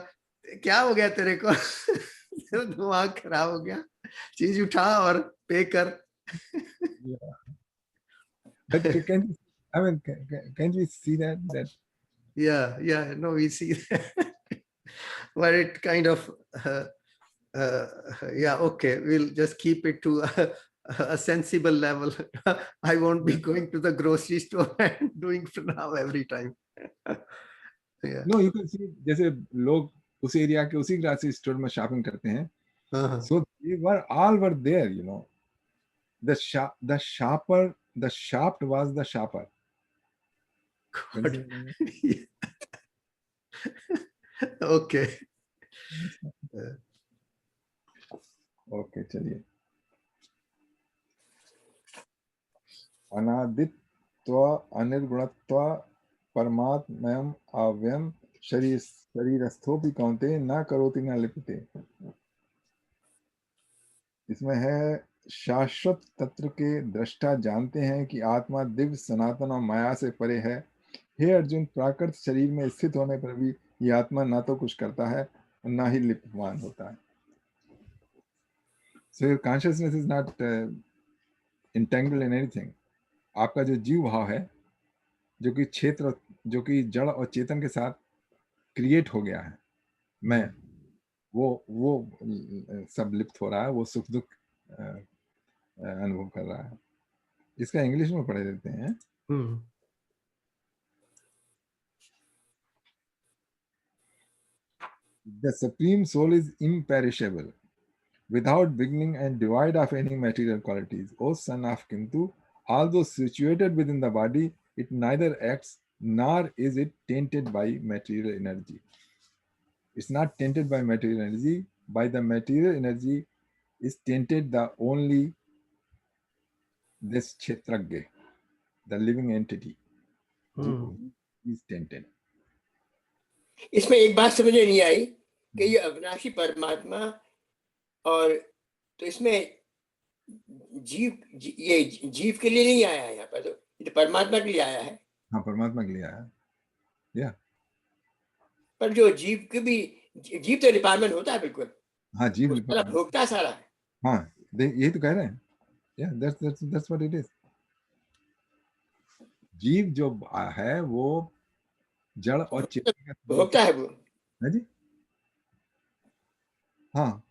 [SPEAKER 1] क्या हो गया तेरे को? दिमाग खराब हो गया, चीज उठा और पे कर।
[SPEAKER 2] But I mean, can we see that?
[SPEAKER 1] Yeah, no, we see that. But it kind of, yeah, okay, we'll just keep it to a sensible level. I won't be going to the grocery store and doing now every time. Yeah.
[SPEAKER 2] No, you can see जैसे लोग उस area के उसी grocery store में shopping करते हैं. So they were all there, you know. The shaft was the shopper.
[SPEAKER 1] Okay.
[SPEAKER 2] Okay, चलिए. अनादित्व अनिर्गुणत्व परमात्मयम् अव्ययम् शरीरस्थोपि कौन्तेय न करोति न लिप्यते. इसमें है शाश्वत तत्व के दृष्टा जानते हैं कि आत्मा दिव्य सनातन और माया से परे है. हे अर्जुन, प्राकृत शरीर में स्थित होने पर भी ये आत्मा ना तो कुछ करता है और ना ही लिप्यमान होता है. So your consciousness is not entangled in anything. आपका जो जीव भाव है, जो कि क्षेत्र, जो कि जड़ और चेतन के साथ क्रिएट हो गया है, मैं वो सब लिप्त हो रहा है, वो सुख दुख अनुभव कर रहा है. इसका इंग्लिश में पढ़े देते हैं. The supreme soul is imperishable, without beginning and devoid of any material qualities. O son of Kintu, although situated within the body, it neither acts nor is it tainted by material energy. It's not tainted by material energy. By the material energy is tainted the only this Kshetragya, the living entity, who is tainted.
[SPEAKER 3] इसमें एक बात समझ नहीं आई कि ये अविनाशी परमात्मा, और तो इसमें ये जीव के लिए नहीं आया है यहाँ पर, तो ये परमात्मा के लिए आया है.
[SPEAKER 2] हाँ, परमात्मा के लिए आया है. या
[SPEAKER 3] पर जो जीव के भी, जीव तो डिपार्टमेंट होता है बिल्कुल.
[SPEAKER 2] हाँ, जीव
[SPEAKER 3] भोगता सारा है.
[SPEAKER 2] हाँ, यही तो कह रहे हैं. या that's what it is. जीव जो है वो जड़ और चेतन का
[SPEAKER 3] भोगता है वो.
[SPEAKER 2] है जी. हाँ,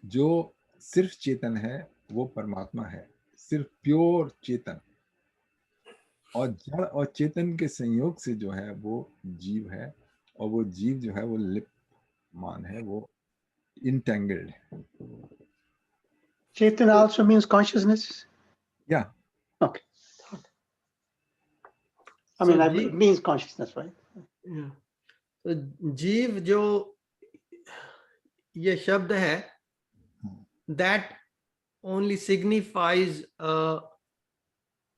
[SPEAKER 2] जो सिर्फ चेतन है वो परमात्मा है, सिर्फ प्योर चेतन. और जड़ और चेतन के संयोग से जो है वो जीव है, और वो जीव जो है वो लिप्यमान है, वो entangled है.
[SPEAKER 10] Chaitanya also means consciousness?
[SPEAKER 2] Yeah.
[SPEAKER 10] Okay. I mean, it means consciousness, right?
[SPEAKER 1] Yeah. तो जीव जो ये शब्द है, that only signifies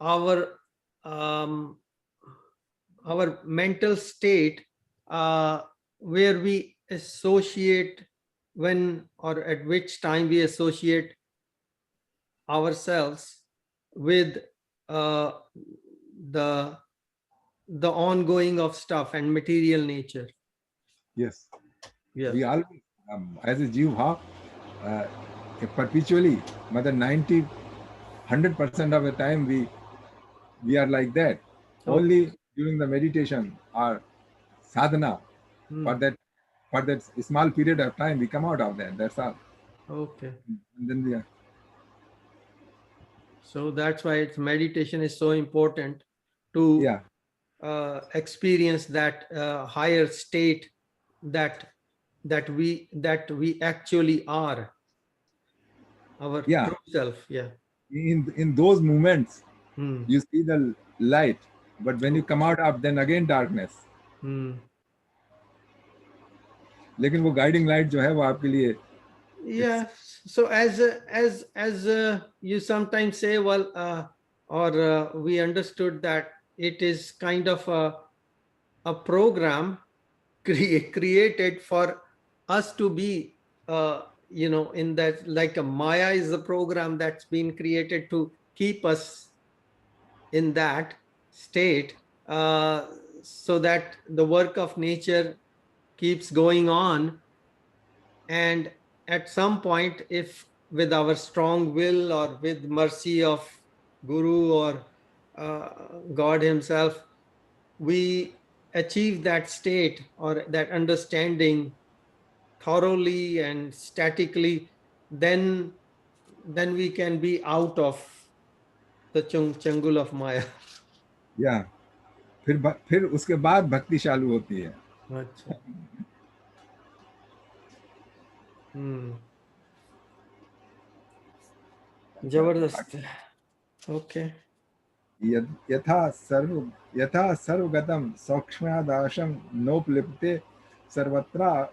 [SPEAKER 1] our mental state where we associate, when or at which time we associate ourselves with the ongoing of stuff and material nature.
[SPEAKER 2] Yes.
[SPEAKER 1] Yes.
[SPEAKER 2] We always, as a Jeev bhav, perpetually, 100% of the time we are like that. Okay. Only during the meditation or sadhana, for that small period of time, we come out of that. That's all.
[SPEAKER 1] Okay.
[SPEAKER 2] And then we are.
[SPEAKER 1] So that's why meditation is so important to experience that higher state that we actually are, our true self. Yeah.
[SPEAKER 2] In those moments, you see the light, but when you come out of, then again darkness. लेकिन वो guiding light जो है वो आपके लिए.
[SPEAKER 1] Yeah. So as you sometimes say, well, we understood that it is kind of a program created for us to be you know, in that, like a Maya is a program that's been created to keep us in that state, so that the work of nature keeps going on. And at some point, if with our strong will or with mercy of Guru or God himself, we achieve that state or that understanding thoroughly and statically, then we can be out of the changul of Maya.
[SPEAKER 2] या फिर उसके बाद भक्ति चालू होती है.
[SPEAKER 1] अच्छा. जबरदस्त. ओके.
[SPEAKER 2] यथा सर्वगतम सौक्ष्म्यादाशम नोपलिप्ते सर्वत्र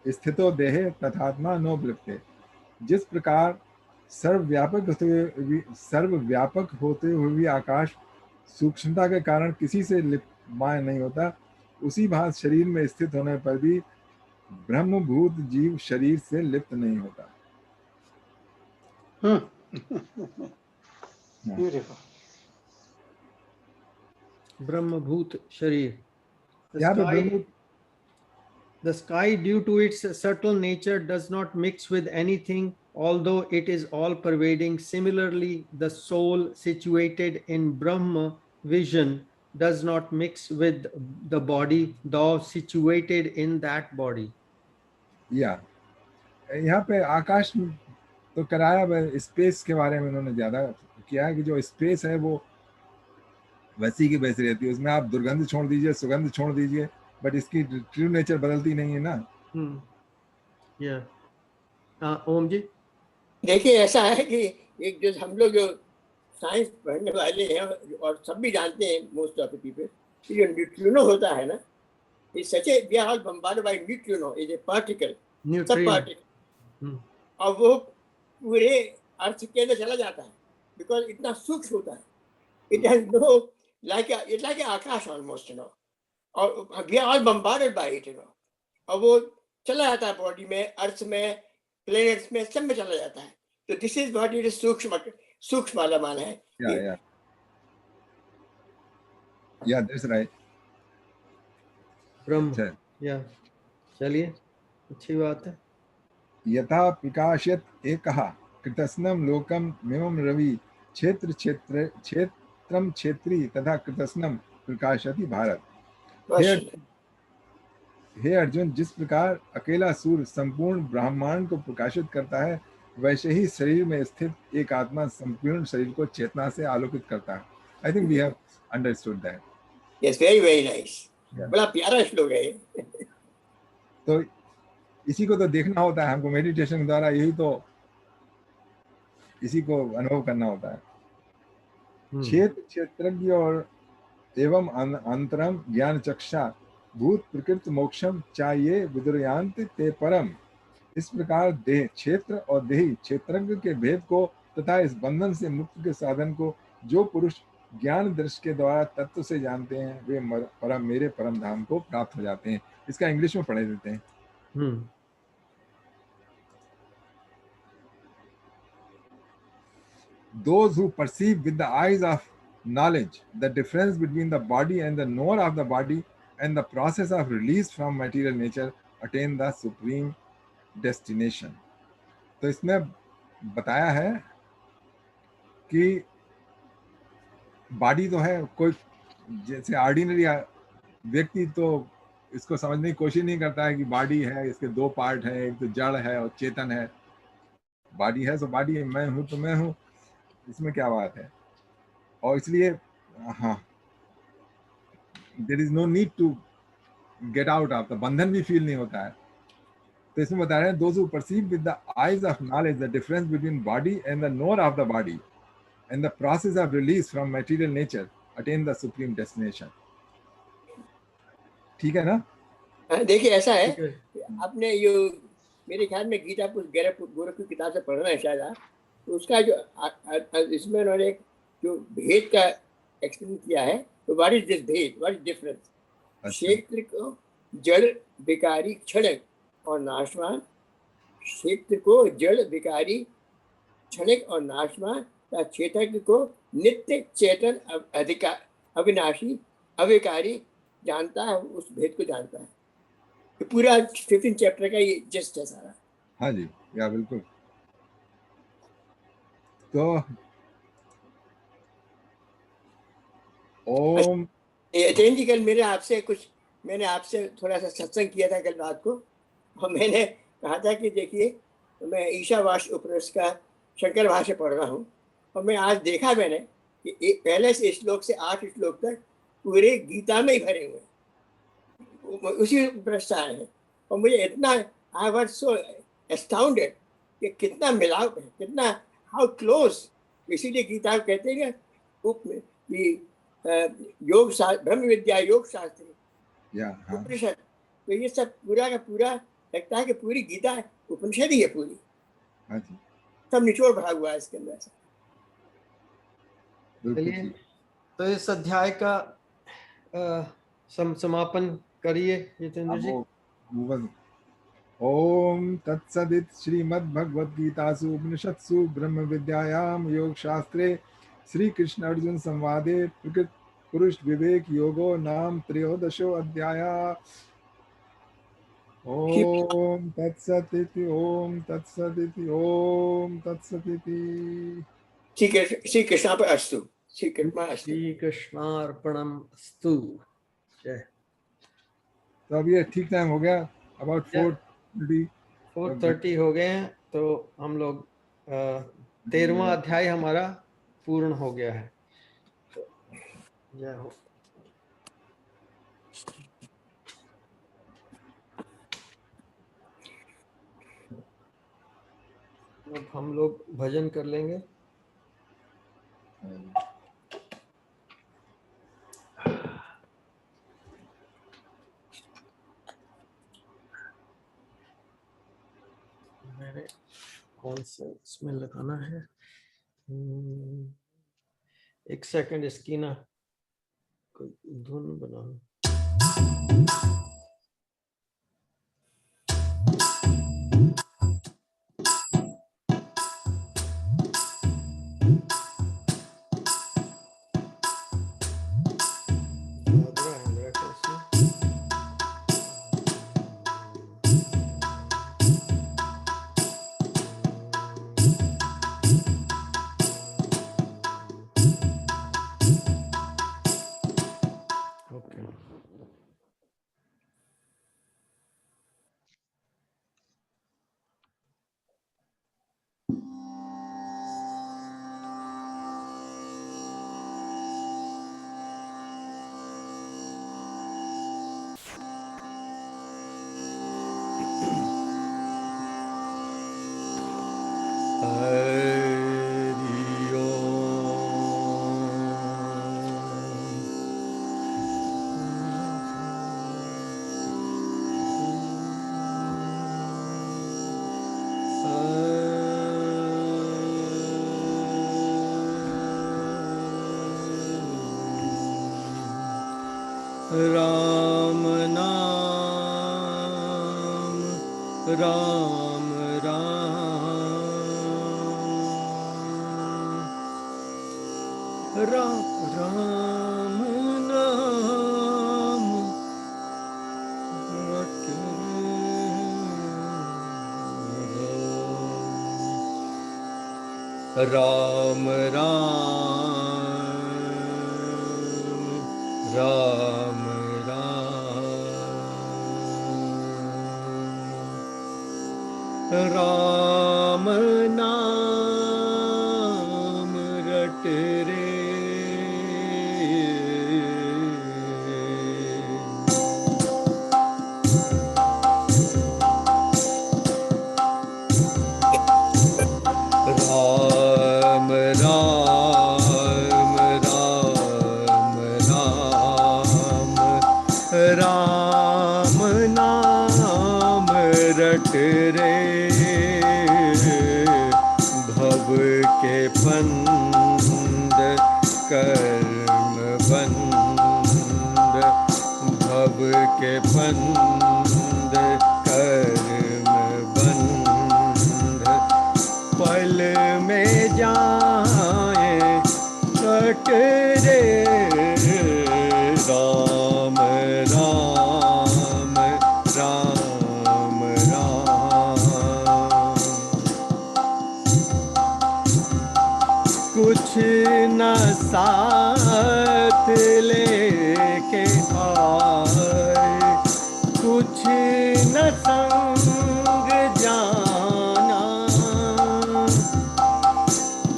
[SPEAKER 2] स्थितो देहे तथात्मा नोपलिप्ते. जिस प्रकार सर्वव्यापक होते हुए भी आकाश सूक्ष्मता के कारण किसी से लिप्यमान नहीं होता, उसी भांति शरीर में स्थित होने पर भी ब्रह्मभूत जीव शरीर से लिप्त नहीं होता.
[SPEAKER 10] Beautiful.
[SPEAKER 1] Brahmabhut Sharir.
[SPEAKER 2] यहाँ
[SPEAKER 1] The sky, due to its subtle nature, does not mix with anything, although it is all pervading. Similarly, the soul situated in Brahma vision does not mix with the body, though situated in that body.
[SPEAKER 2] या यहाँ पे आकाश तो कराया, space के बारे में उन्होंने ज्यादा किया है कि जो स्पेस है वो वैसी की वैसी रहती है. उसमें आप दुर्गंध छोड़ दीजिए, सुगंध छोड़ दीजिए, बट इसकी ट्रू नेचर बदलती नहीं है ना.
[SPEAKER 1] ओम जी,
[SPEAKER 3] देखिए ऐसा है कि एक जो हम लोग जो साइंस पढ़ने वाले हैं और सब भी जानते हैं, मोस्ट ऑफ द पीपल, कि जो न्यूट्रिनो होता है ना, is such a we are all bombarded by neutrino, is a particle, sub particle, और वो पूरे अर्थ के अंदर चला जाता है बिकॉज इतना सूक्ष्म होता है. इट हैज नो लाइक आकाश ऑलमोस्ट, यू नो, और we are all bombarded by it, you know, और वो चला जाता है बॉडी में, अर्थ में, प्लैनेट्स में, सब में चला जाता है. तो this is what it is सूक्ष्म वाला मान है.
[SPEAKER 2] या दैट्स राइट.
[SPEAKER 1] ब्रह्म. या चलिए, अच्छी बात है.
[SPEAKER 2] यथा प्रकाशयत एकः कृतस्नम लोकम मिमम रवि क्षेत्रम क्षेत्री तथा कृतस्नम प्रकाशयति भारत. हे अर्जुन, जिस प्रकार अकेला सूर्य संपूर्ण ब्रह्मांड को प्रकाशित करता है, वैसे ही शरीर में स्थित एक आत्मा संपूर्ण शरीर को चेतना से आलोकित करता है. I think we have understood that.
[SPEAKER 3] Yes, very very nice. बड़ा प्यारा श्लोक है.
[SPEAKER 2] तो इसी को तो देखना होता है हमको मेडिटेशन के द्वारा, यही तो इसी को अनुभव करना होता है. क्षेत्रज्ञ और एवं अंतरम ज्ञान चक्षा भूत प्रकृति मोक्षम चाहिए विदुरयांत ते परम. इस प्रकार देह क्षेत्र और देही क्षेत्रज्ञ के भेद को तथा इस बंधन से मुक्ति के साधन को जो पुरुष ज्ञान दृष्टि के द्वारा तत्व से जानते हैं, वे मेरे परम धाम को प्राप्त हो जाते हैं. इसका इंग्लिश में पढ़े देते हैं. Those who perceive with the eyes of knowledge the difference between the body and the knower of the body and the process of release from material nature attain the supreme destination. तो इसमें बताया है कि body तो है, कोई जैसे ordinary व्यक्ति तो इसको समझने की कोशिश नहीं करता है कि बॉडी है, इसके दो पार्ट है, एक तो जड़ है और चेतन है. बॉडी है तो बॉडी है, मैं हूँ तो मैं हूँ, इसमें क्या बात है. और इसलिए हाँ, there is no need to get out of the बंधन भी फील नहीं होता है. तो इसमें बता रहे हैं those who perceive with the eyes of knowledge the difference between body and the knower of the body and the process of release from material nature attain the supreme destination. ठीक है ना.
[SPEAKER 3] देखिए ऐसा है, आपने ये मेरे ख्याल में गीता गोरख की किताब से पढ़ना है शायद आप, तो उसका जो इसमें उन्होंने जो भेद का एक्सप्लेन किया है, तो व्हाट इज दिस भेद, व्हाट इज डिफरेंस. क्षेत्र को जड़ विकारी क्षण और नाशवान, क्षेत्र को जड़ विकारी क्षणिक और नाशवान, चेतक को नित्य चेतन अधिकार अविनाशी अविकारी जानता है, उस भेद को जानता है। तो पूरा 15 चैप्टर का ये जस्ट है सारा।
[SPEAKER 2] हाँ जी, या बिल्कुल। तो ओम
[SPEAKER 3] यतीन जी, कल मैंने आपसे थोड़ा सा सत्संग किया था कल रात को, और मैंने कहा था कि देखिए मैं ईशावास्य उपनिषद का शंकर भाष्य पढ़ रहा हूँ, और मैं आज देखा मैंने कि पहले से श्लोक से 8 श्लोक तक पूरे गीता में ही भरे हुए हैं, उसी उपनिषद आए हैं। और मुझे इतना आई वाज सो एस्टाउंडेड कि कितना मिलाप है, कितना हाउ क्लोज। इसीलिए गीता कहते हैं कि योग शास्त्र, ब्रह्म विद्या, योग शास्त्र, उपनिषद, तो ये सब पूरा का पूरा लगता है कि पूरी गीता उपनिषद ही है पूरी। सब निचोड़ भरा हुआ है इसके अंदर।
[SPEAKER 1] चलिए, तो इस अध्याय का समापन करिए जितेंद्र जी।
[SPEAKER 2] ओम तत्सदित श्रीमद् भगवद गीतासु उपनिषत्सु ब्रह्म विद्यायाम योग शास्त्रे श्री कृष्ण अर्जुन संवादे प्रकृत पुरुष विवेक योगो नाम 13 अध्याय। ओम तत्सदिति ओम तत्सदिति ओम तत्सदिति।
[SPEAKER 3] श्री कृष्ण पर अस्तु। श्री
[SPEAKER 1] कृष्णार्पणम अस्तु। जय।
[SPEAKER 2] तो अब ये ठीक टाइम हो गया, अबाउट
[SPEAKER 1] 4:30 हो गए हैं, तो हम लोग 13वां अध्याय हमारा पूर्ण हो गया है। जय हो। अब हम लोग भजन कर लेंगे। मैंने कौन सा इसमें लगाना है, 1 सेकंड, इसकी ना कोई धुन बनाना। राम नाम राम राम राम नाम राम राम राम नाम रट रे। राम राम राम राम राम नाम रट रे। भव के बंद कर्म बंद, भव के बंद कर्म बंद। पल में जाए कट रे राम राम राम राम। कुछ न साथ लेके आए, कुछ न संग जाना,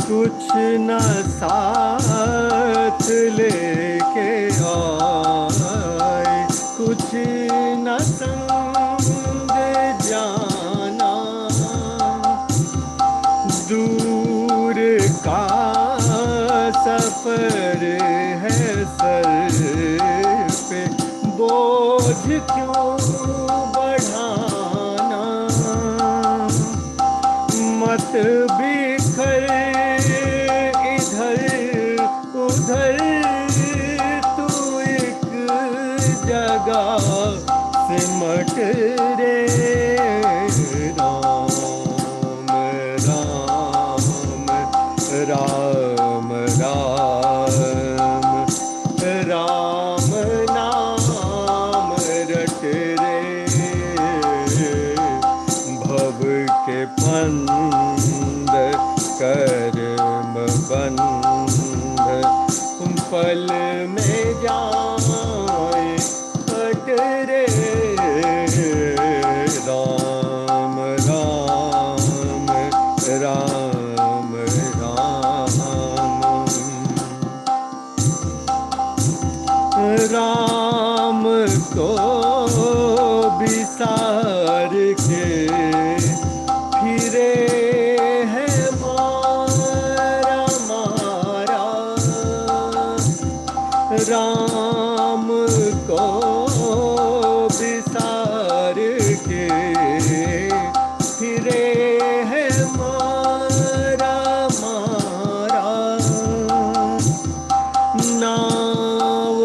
[SPEAKER 1] कुछ न साथ लेके आए, कुछ न संग जाना। दूर का सफर है सर पे, बोझ क्यों बढ़ाना। मत बिखर इधर उधर, तू एक जगह सिमट रे राम राम राम राम राम नाम रट रे भव के फंद कर्म बंध पल में जाए कट रे राम राम राम राम। राम को विसार के फिरे है मारा मारा। राम को विसार के फिरे है मारा मारा। नाव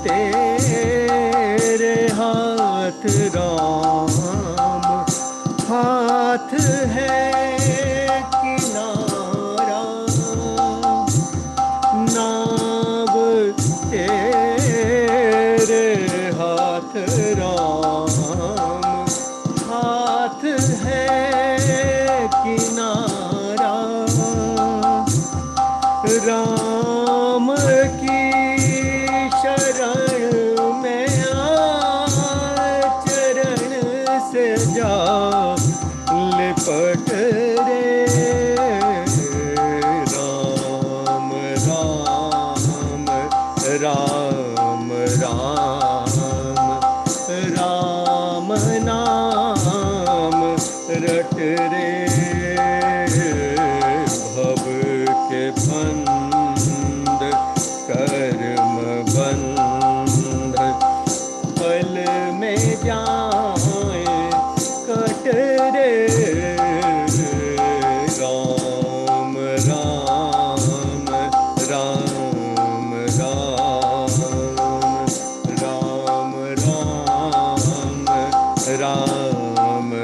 [SPEAKER 1] तेरे हाथ राम, हाथ है किनारा। नाव तेरे हाथ राम, हाथ है किनारा। राम की शरण में आ, चरण से जा लिपट रे राम राम राम राम राम नाम रट रे भव के फंद कर्म बंध पल में जाए कट रे राम राम राम राम राम राम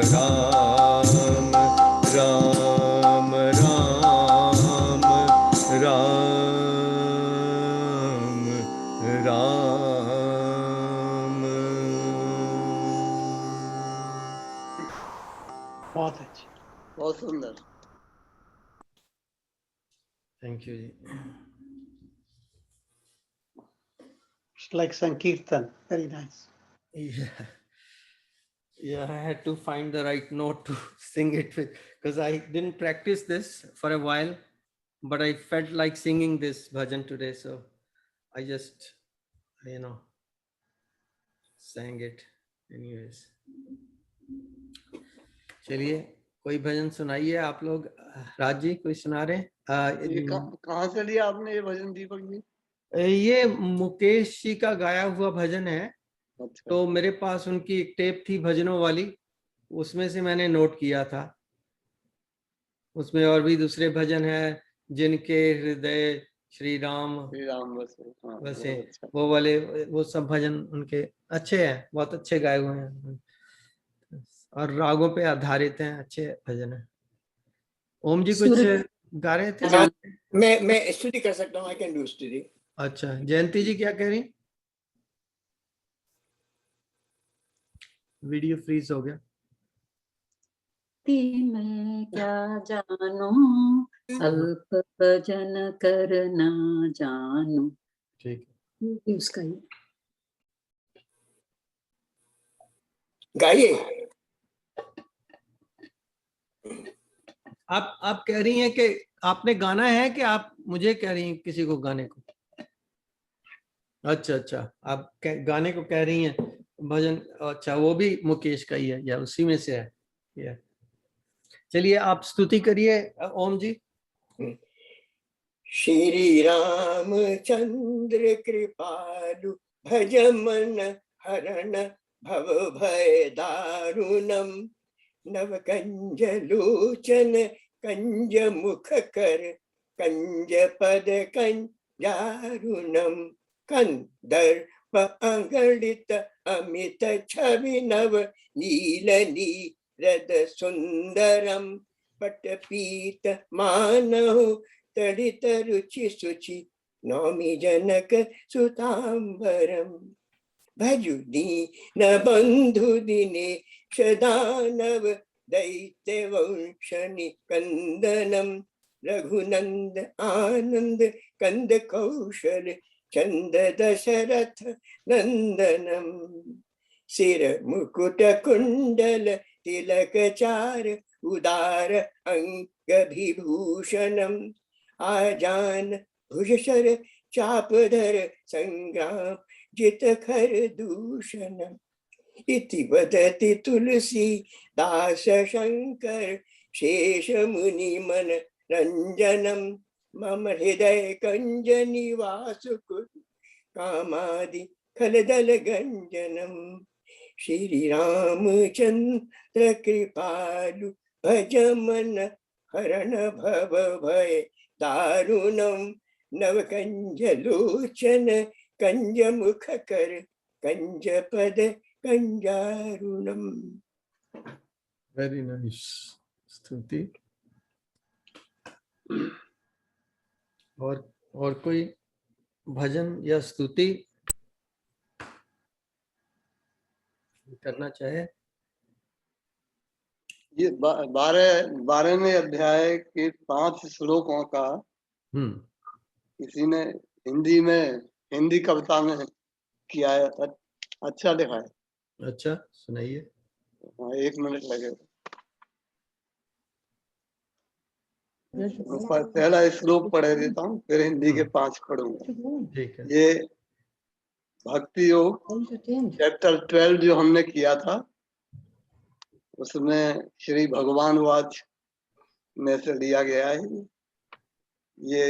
[SPEAKER 1] राम राम राम राम राम राम।
[SPEAKER 5] बहुत अच्छी, बहुत सुंदर।
[SPEAKER 1] थैंक यू जी।
[SPEAKER 10] It's like Sankirtan. Very nice.
[SPEAKER 1] Yeah. Yeah, I had to find the right note to sing it with, because I didn't practice this for a while, but I felt like singing this bhajan today, so I just, sang it anyways. चलिए कोई भजन सुनाइए आप लोग। राज जी कोई सुना रहे?
[SPEAKER 5] ये कहाँ से लिया आपने ये भजन दीपक जी?
[SPEAKER 1] ये मुकेश जी का गाया हुआ भजन है।
[SPEAKER 5] अच्छा।
[SPEAKER 1] तो मेरे पास उनकी एक टेप थी भजनों वाली, उसमें से मैंने नोट किया था। उसमें और भी दूसरे भजन है, जिनके हृदय श्री राम
[SPEAKER 5] बसे। हाँ,
[SPEAKER 1] वैसे
[SPEAKER 5] अच्छा।
[SPEAKER 1] वो वाले, वो सब भजन उनके अच्छे हैं, बहुत अच्छे गाए हुए हैं और रागों पे आधारित हैं, अच्छे भजन है। ओम जी कुछ गा रहे थे?
[SPEAKER 3] हाँ, मैं स्तुति कर सकता हूँ, आई कैन डू स्तुति।
[SPEAKER 1] अच्छा, जयंती जी क्या कह रही? वीडियो फ्रीज हो गया।
[SPEAKER 8] मैं क्या जानू, अल्प भजन करना जानू।
[SPEAKER 1] ठीक
[SPEAKER 8] है उसका ही।
[SPEAKER 3] गाइए।
[SPEAKER 1] आप कह रही हैं कि आपने गाना है कि आप मुझे कह रही हैं किसी को गाने को? अच्छा अच्छा, आप गाने को कह रही हैं भजन। अच्छा, वो भी मुकेश का ही है या उसी में से है? या चलिए आप स्तुति करिए ओम जी।
[SPEAKER 3] श्री राम चंद्र कृपालु भज मन हरण भव भय दारुणम नव कंज लोचन कंज मुख कर कंज पद कंजारुणम कंदर्प अंगड़ित अमित छवि नव नील नीरद सुंदरम पटपीत मानव तड़ित रुचि सुचि नौमि जनक सुतांबरम भजु दीन बंधु दिनेश दानव दैत्य वंश निकंदनम रघुनंद आनंद कंद कौशल चंद दशरथ नंदनम सिर मुकुट कुंडल तिलक चार उदार अंग विभूषणम आजान भुजशर चापधर संग्राम जित खर दूषणम इति वदति तुलसी दास शंकर शेष मुनि मन रंजनम मम हृदय कंज निवास कामादि खलदल गंजनम श्री रामचंद्र कृपालु भज मन हरण भव भय दारुणम नव कंज लोचन कंज मुख कर कंज पद कंजारुणम।
[SPEAKER 1] वेरी नाइस स्तुति। और कोई भजन या स्तुति करना चाहे?
[SPEAKER 5] ये 12वें अध्याय के 5 श्लोकों का किसी ने हिंदी कविता में किया है, अच्छा लिखा है।
[SPEAKER 1] अच्छा, सुनाइए।
[SPEAKER 5] हाँ, 1 मिनट लगेगा। पहला श्लोक पढ़े देता हूँ, फिर हिंदी के 5 पढ़ूंगा। ये भक्ति योग चैप्टर 12 जो हमने किया था, उसमें श्री भगवान वाच में से लिया गया है। ये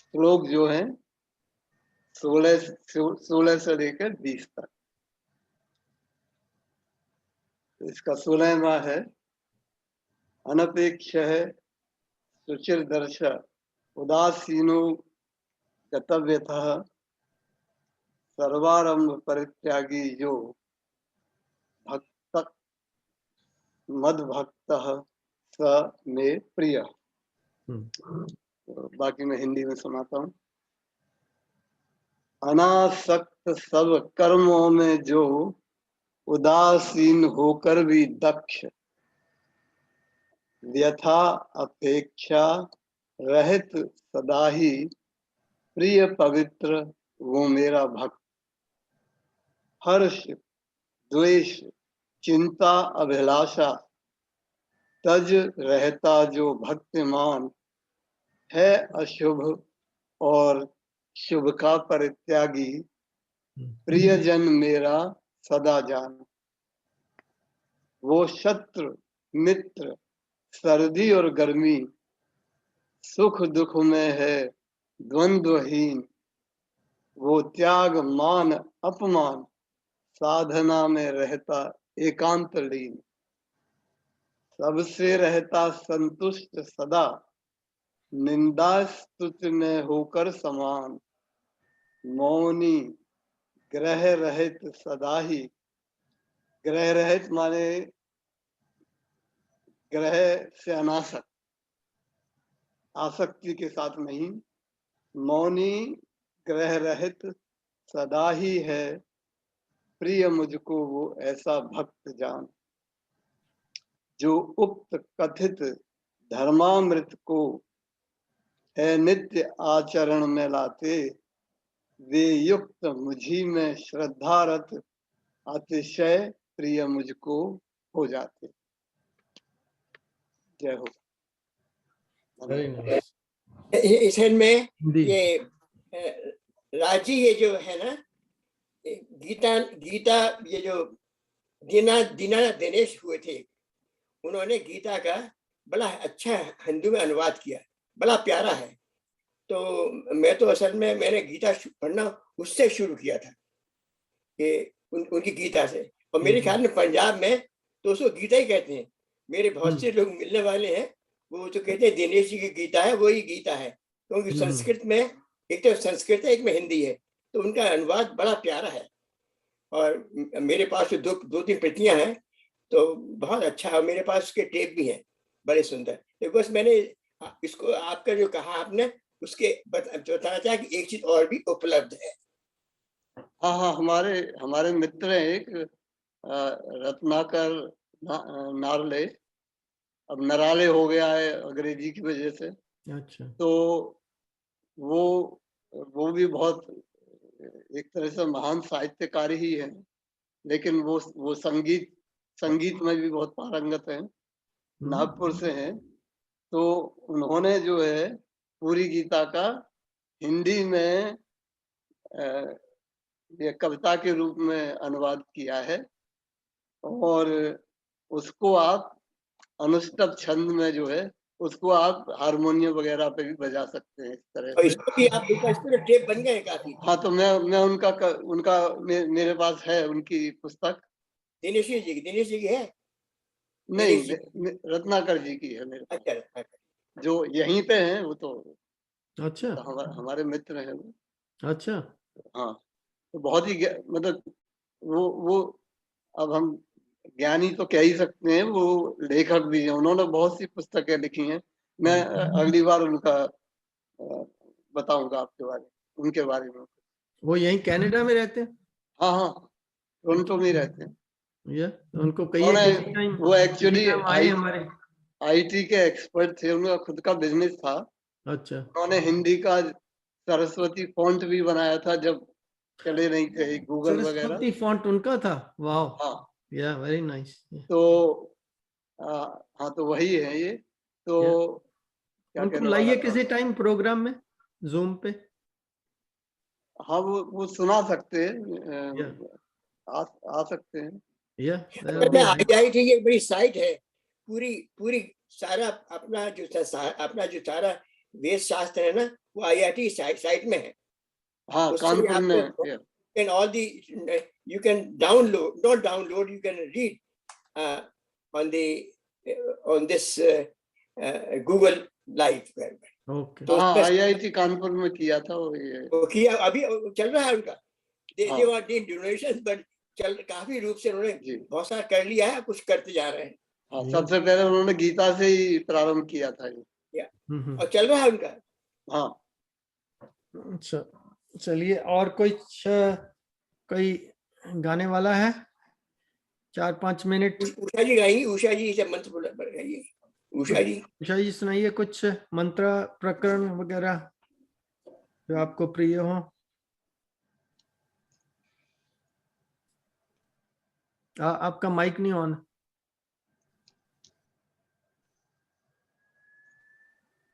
[SPEAKER 5] श्लोक जो है 16 से लेकर 20 तक। इसका 16वां है, अनपेक्ष है सुचिर दर्श उदासीनो गतव्यतः सर्वारंभ परित्यागी जो भक्त मद भक्त स मे प्रिय। बाकी मैं हिंदी में सुनाता हूँ। अनासक्त सब कर्मों में जो उदासीन होकर भी दक्ष व्यथा अपेक्षा रहित सदा ही प्रिय पवित्र वो मेरा भक्त। हर्ष द्वेष चिंता अभिलाषा तज रहता जो भक्तिमान है अशुभ और शुभ का परित्यागी प्रियजन मेरा सदा जान। वो शत्रु मित्र सर्दी और गर्मी सुख दुख में है द्वंद्वहीन। वो त्याग मान अपमान साधना में रहता एकांत लीन। सबसे रहता संतुष्ट सदा निंदा स्तुति में होकर समान। मौनी ग्रह रहित सदा ही, ग्रह रहित माने ग्रह से अनासक्त, आसक्ति के साथ नहीं। मौनी ग्रह रहित सदा ही है, प्रिय मुझको वो ऐसा भक्त जान, जो उक्त कथित धर्मामृत को है नित्य आचरण में लाते, वे युक्त मुझी में श्रद्धारत अतिशय प्रिय मुझको हो जाते। जय हो।
[SPEAKER 1] Very nice.
[SPEAKER 3] इसमें ये राजी, ये जो है ना गीता ये जो दीना दिनेश हुए थे, उन्होंने गीता का बड़ा अच्छा हिंदी में अनुवाद किया, बड़ा प्यारा है। तो मैं तो असल में मैंने गीता पढ़ना उससे शुरू किया था, कि उनकी गीता से। और मेरे ख्याल में पंजाब में तो उसको गीता ही कहते हैं। मेरे बहुत से लोग मिलने वाले हैं, वो तो कहते हैं दिनेश जी की गीता है, वही गीता है, क्योंकि संस्कृत में एक तो संस्कृत है, एक में हिंदी है, तो उनका अनुवाद बड़ा प्यारा है। और मेरे पास तो दो तीन प्रतियां हैं, तो बहुत अच्छा है। मेरे पास उसके टेप भी हैं, बड़े सुंदर। तो बस मैंने इसको आपका जो कहा आपने, उसके बताना चाहा कि एक चीज और भी उपलब्ध है।
[SPEAKER 5] हाँ हाँ, हमारे मित्र हैं एक रत्नाकर नारले, अब नराले हो गया है अंग्रेजी की वजह से।
[SPEAKER 1] अच्छा।
[SPEAKER 5] तो वो भी बहुत एक तरह से महान साहित्यकार ही है, लेकिन वो संगीत में भी बहुत पारंगत हैं, नागपुर से हैं। तो उन्होंने जो है पूरी गीता का हिंदी में ये कविता के रूप में अनुवाद किया है, और उसको आप अनुष्टुप छंद में जो है उसको आप हारमोनियम वगैरह पे भी बजा सकते हैं, इस तरह
[SPEAKER 3] और
[SPEAKER 5] से।
[SPEAKER 3] इसको भी आप टेप बन गए काफी।
[SPEAKER 5] हाँ, तो मैं उनका मेरे पास है उनकी पुस्तक।
[SPEAKER 3] दिनेश जी की है?
[SPEAKER 5] नहीं, रत्नाकर जी की है मेरे पास।
[SPEAKER 3] अच्छा,
[SPEAKER 5] जो यहीं पे हैं वो तो।
[SPEAKER 1] अच्छा।
[SPEAKER 5] तो हमारे मित्र हैं वो।
[SPEAKER 1] अच्छा।
[SPEAKER 5] हाँ, तो बहुत ही मतलब वो अब हम ज्ञानी तो कह ही सकते हैं, वो लेखक भी हैं, उन्होंने बहुत सी पुस्तकें लिखी हैं। मैं अगली बार उनका बताऊंगा उनके बारे में।
[SPEAKER 1] वो यहीं कनाडा में रहते हैं?
[SPEAKER 5] हाँ हाँ, टोरंटो में रहते हैं।
[SPEAKER 1] उनको कहिए किसी टाइम
[SPEAKER 5] वो एक्चुअली
[SPEAKER 1] आए हमारे।
[SPEAKER 5] आईटी के एक्सपर्ट थे, उनका खुद का बिजनेस था।
[SPEAKER 1] अच्छा।
[SPEAKER 5] उन्होंने हिंदी का सरस्वती फॉन्ट भी बनाया था, जब चले नहीं थे गूगल वगैरह।
[SPEAKER 1] सरस्वती फॉन्ट उनका था? वाह।
[SPEAKER 5] हाँ,
[SPEAKER 1] या वेरी नाइस।
[SPEAKER 5] तो हाँ, तो वही है ये। तो क्या
[SPEAKER 1] उनको
[SPEAKER 5] कहने
[SPEAKER 1] लाइए
[SPEAKER 5] वाला था?
[SPEAKER 1] किसी टाइम प्रोग्राम में, जूम पे।
[SPEAKER 5] हाँ, वो सुना सकते हैं, आ सकते हैं।
[SPEAKER 3] IIT की एक बड़ी साइट है, पूरी सारा अपना जो सारा वेद शास्त्र है ना, वो IIT साइट में है।
[SPEAKER 5] हाँ, कानपुर में।
[SPEAKER 3] And all you can not download, you can read on this Google Live.
[SPEAKER 1] Okay.
[SPEAKER 5] तो हाँ, IIT कानपुर में किया था वो। ये
[SPEAKER 3] किया, अभी चल रहा है उनका। they want donations, but काफी रूप से उन्होंने बहुत सारा कर लिया है, कुछ करते जा रहे हैं।
[SPEAKER 5] हाँ, सबसे पहले उन्होंने गीता से ही प्रारंभ किया था ये।
[SPEAKER 3] और चल रहा है उनका।
[SPEAKER 5] हाँ,
[SPEAKER 1] अच्छा, चलिए। और कोई गाने वाला है? 4-5 मिनट।
[SPEAKER 3] उषा जी गाएंगी, उषा जी से मंत्र गाइए। उषा जी
[SPEAKER 1] सुनाइए कुछ मंत्र प्रकरण वगैरह जो आपको प्रिय हो। आपका माइक नहीं ऑन।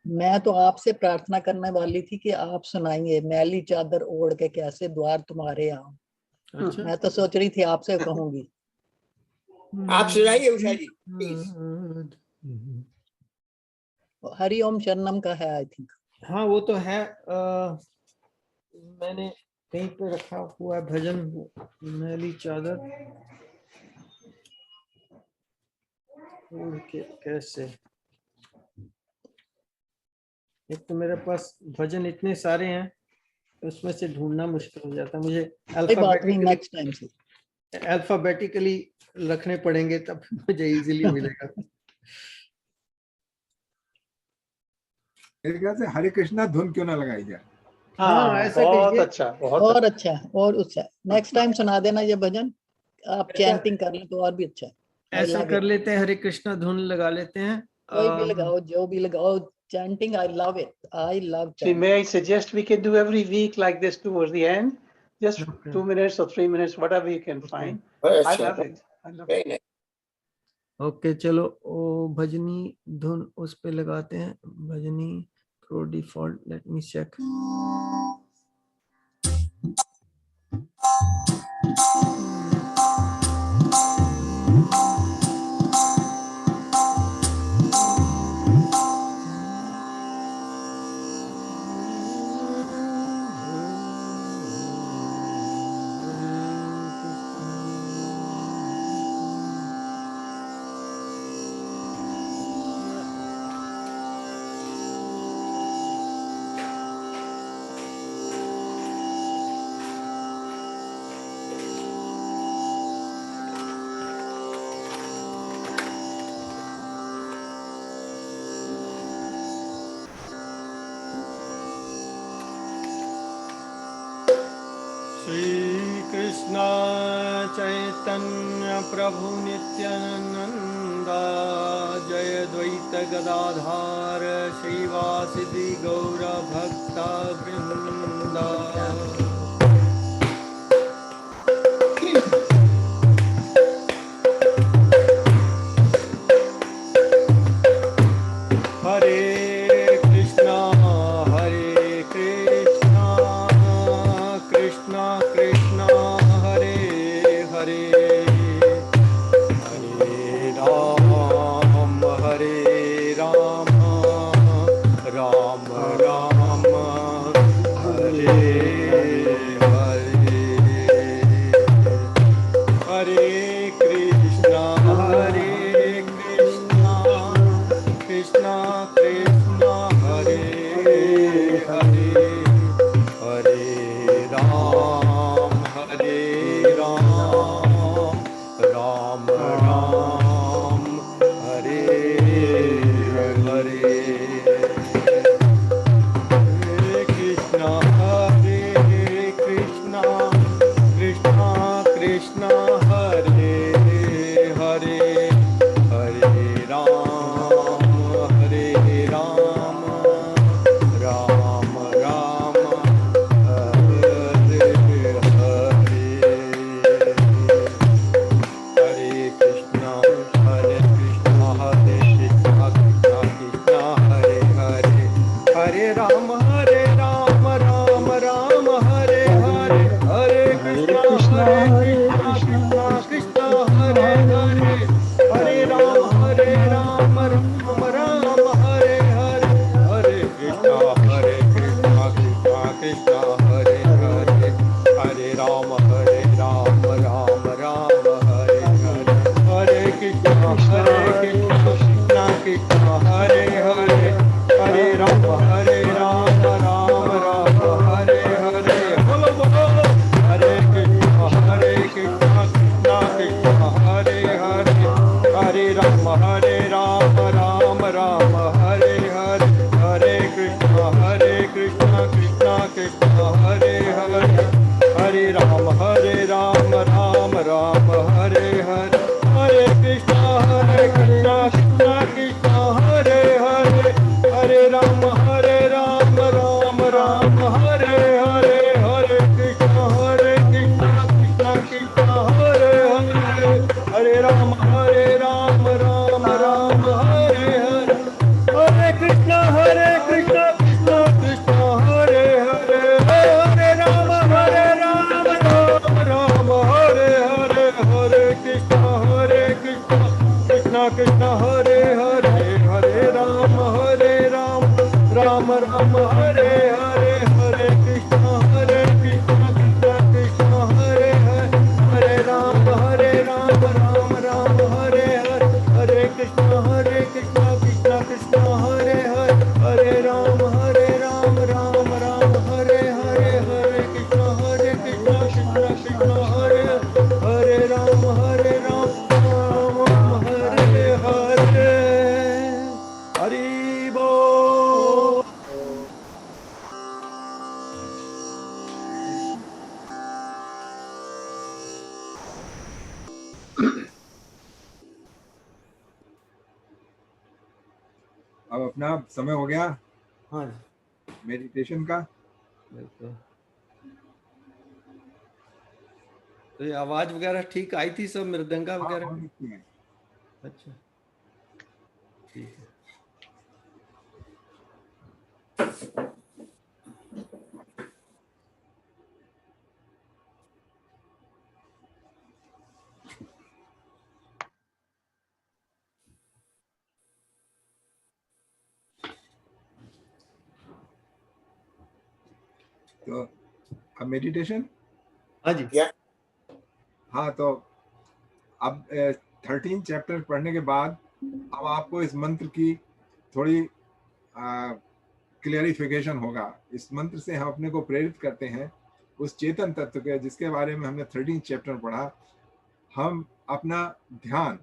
[SPEAKER 9] मैं तो आपसे प्रार्थना करने वाली थी कि आप सुनाइए, मैली चादर ओढ़ के कैसे द्वार तुम्हारे आऊं।
[SPEAKER 1] अच्छा।
[SPEAKER 9] मैं तो सोच रही थी आपसे कहूंगी।
[SPEAKER 3] आप सुनाइए उषा जी प्लीज।
[SPEAKER 9] हरि ओम शरणम का है आई थिंक।
[SPEAKER 1] हाँ, वो तो है। मैंने कहीं पे रखा हुआ है भजन, मैली चादर ओढ़ के कैसे। एक तो मेरे पास भजन इतने सारे हैं, उसमें से ढूंढना मुश्किल हो जाता है मुझे। अल्फाबेटिकली रखने पड़ेंगे, तब मुझे इजीली मिलेगा।
[SPEAKER 2] मेरे ख्याल से हरे कृष्णा धुन क्यों ना लगाई जाए।
[SPEAKER 1] हाँ, ऐसा
[SPEAKER 10] बहुत
[SPEAKER 1] कीजिए।
[SPEAKER 10] अच्छा, बहुत
[SPEAKER 9] और
[SPEAKER 10] अच्छा।
[SPEAKER 9] अच्छा और अच्छा, नेक्स्ट टाइम सुना देना ये भजन, आप चैंटिंग कर लें तो और भी अच्छा है। I
[SPEAKER 1] ऐसा
[SPEAKER 9] love
[SPEAKER 1] कर
[SPEAKER 9] it.
[SPEAKER 1] लेते हैं, हरे कृष्णा धुन लगा लेते हैं।
[SPEAKER 9] कोई भी लगाओ, जो भी लगाओ, chanting, I love it. I love
[SPEAKER 10] See,
[SPEAKER 9] chanting.
[SPEAKER 10] may I suggest we can do every week like this towards the end, just
[SPEAKER 1] Okay.
[SPEAKER 10] 2 minutes or 3 minutes, whatever you can find.
[SPEAKER 3] बहुत
[SPEAKER 10] I
[SPEAKER 3] अच्छा,
[SPEAKER 10] love it. I love it.
[SPEAKER 3] very nice.
[SPEAKER 1] Okay, चलो वो भजनी धुन उस पे लगाते हैं, भजनी pro default, let me check. Shri Krishna Chaitanya प्रभु नित्यानंद, जय द्वैत गदाधार श्रीवासदि गौर भक्ता वृंदा। हरे कृष्णा कृष्णा कृष्णा हरे हरे, हरे राम राम राम हरे हरे, हरे कृष्णा कृष्णा कृष्णा हरे हरे, हरे राम राम राम हरे हरे, हरे कृष्णा कृष्णा कृष्णा हरे हरे, हरे राम राम राम हरे हरे, हरे कृष्णा कृष्णा कृष्णा कृष्णा हरे हरे, हरे राम राम राम हरे हरे, हरे कृष्णा कृष्णा कृष्णा हरे हरे, हरे राम राम राम हरे हरे, हरे कृष्णा कृष्णा कृष्णा हरे हरे, हरे राम राम राम हरे हरे, हरे कृष्णा कृष्णा कृष्णा हरे हरे, हरे राम राम राम हरे हरे, बोलो बोलो, हरे कृष्णा कृष्णा कृष्णा हरे हरे, हरे राम राम राम हरे हरे, हरे कृष्णा कृष्णा कृष्णा हरे हरे, हरे राम राम राम हरे हरे, हरे कृष्णा कृष्णा कृष्णा हरे हरे, हरे राम राम राम हरे हरे, हरे कृष्णा कृष्णा कृष्णा हरे हरे, हरे राम राम राम हरे हरे, हरे कृष्णा कृष्णा कृष्णा हरे हरे, हरे राम राम हरे हरे, हरे कृष्णा कृष्णा कृष्णा हरे हरे, हरे राम राम राम हरे हरे, हरे कृष्णा कृष्णा कृष्णा हरे हरे, हरे राम राम राम हरे हरे, हरे कृष्णा कृष्णा कृष्णा हरे हरे, हरे राम राम हरे हरे, हरे कृष्णा कृष्णा कृष्णा हरे हरे, हरे राम हरे हरे, हरि बोल।
[SPEAKER 2] अपना समय हो गया
[SPEAKER 1] हाँ
[SPEAKER 2] मेडिटेशन का।
[SPEAKER 1] बिल्कुल। तो ये आवाज वगैरह ठीक आई थी सब, मृदंगा वगैरह?
[SPEAKER 2] बहुत अच्छी है।
[SPEAKER 1] अच्छा ठीक है।
[SPEAKER 2] तो अब मेडिटेशन।
[SPEAKER 1] हाँ जी।
[SPEAKER 2] हाँ तो अब 13 चैप्टर पढ़ने के बाद अब आपको इस मंत्र की थोड़ी क्लियरिफिकेशन होगा। इस मंत्र से हम अपने को प्रेरित करते हैं उस चेतन तत्व के जिसके बारे में हमने 13 चैप्टर पढ़ा। हम अपना ध्यान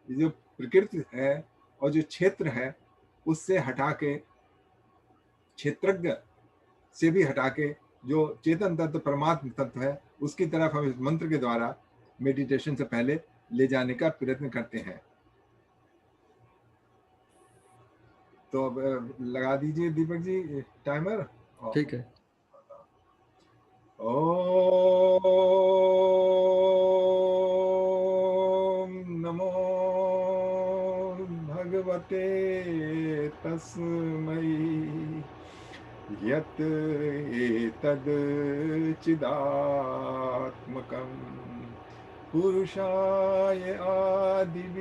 [SPEAKER 2] जो प्रकृति है और जो क्षेत्र है उससे हटा के, क्षेत्रज्ञ से भी हटा के जो चेतन तत्व परमात्म तत्व है उसकी तरफ हम इस मंत्र के द्वारा मेडिटेशन से पहले ले जाने का प्रयत्न करते हैं। तो अब लगा दीजिए दीपक जी टाइमर।
[SPEAKER 1] ठीक है।
[SPEAKER 2] ओम नमो भगवते तस्मै यत् एतद् चिदात्मकं पुरुषाय आदिबीजाय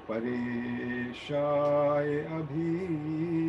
[SPEAKER 2] परेशाय अभिचारिणे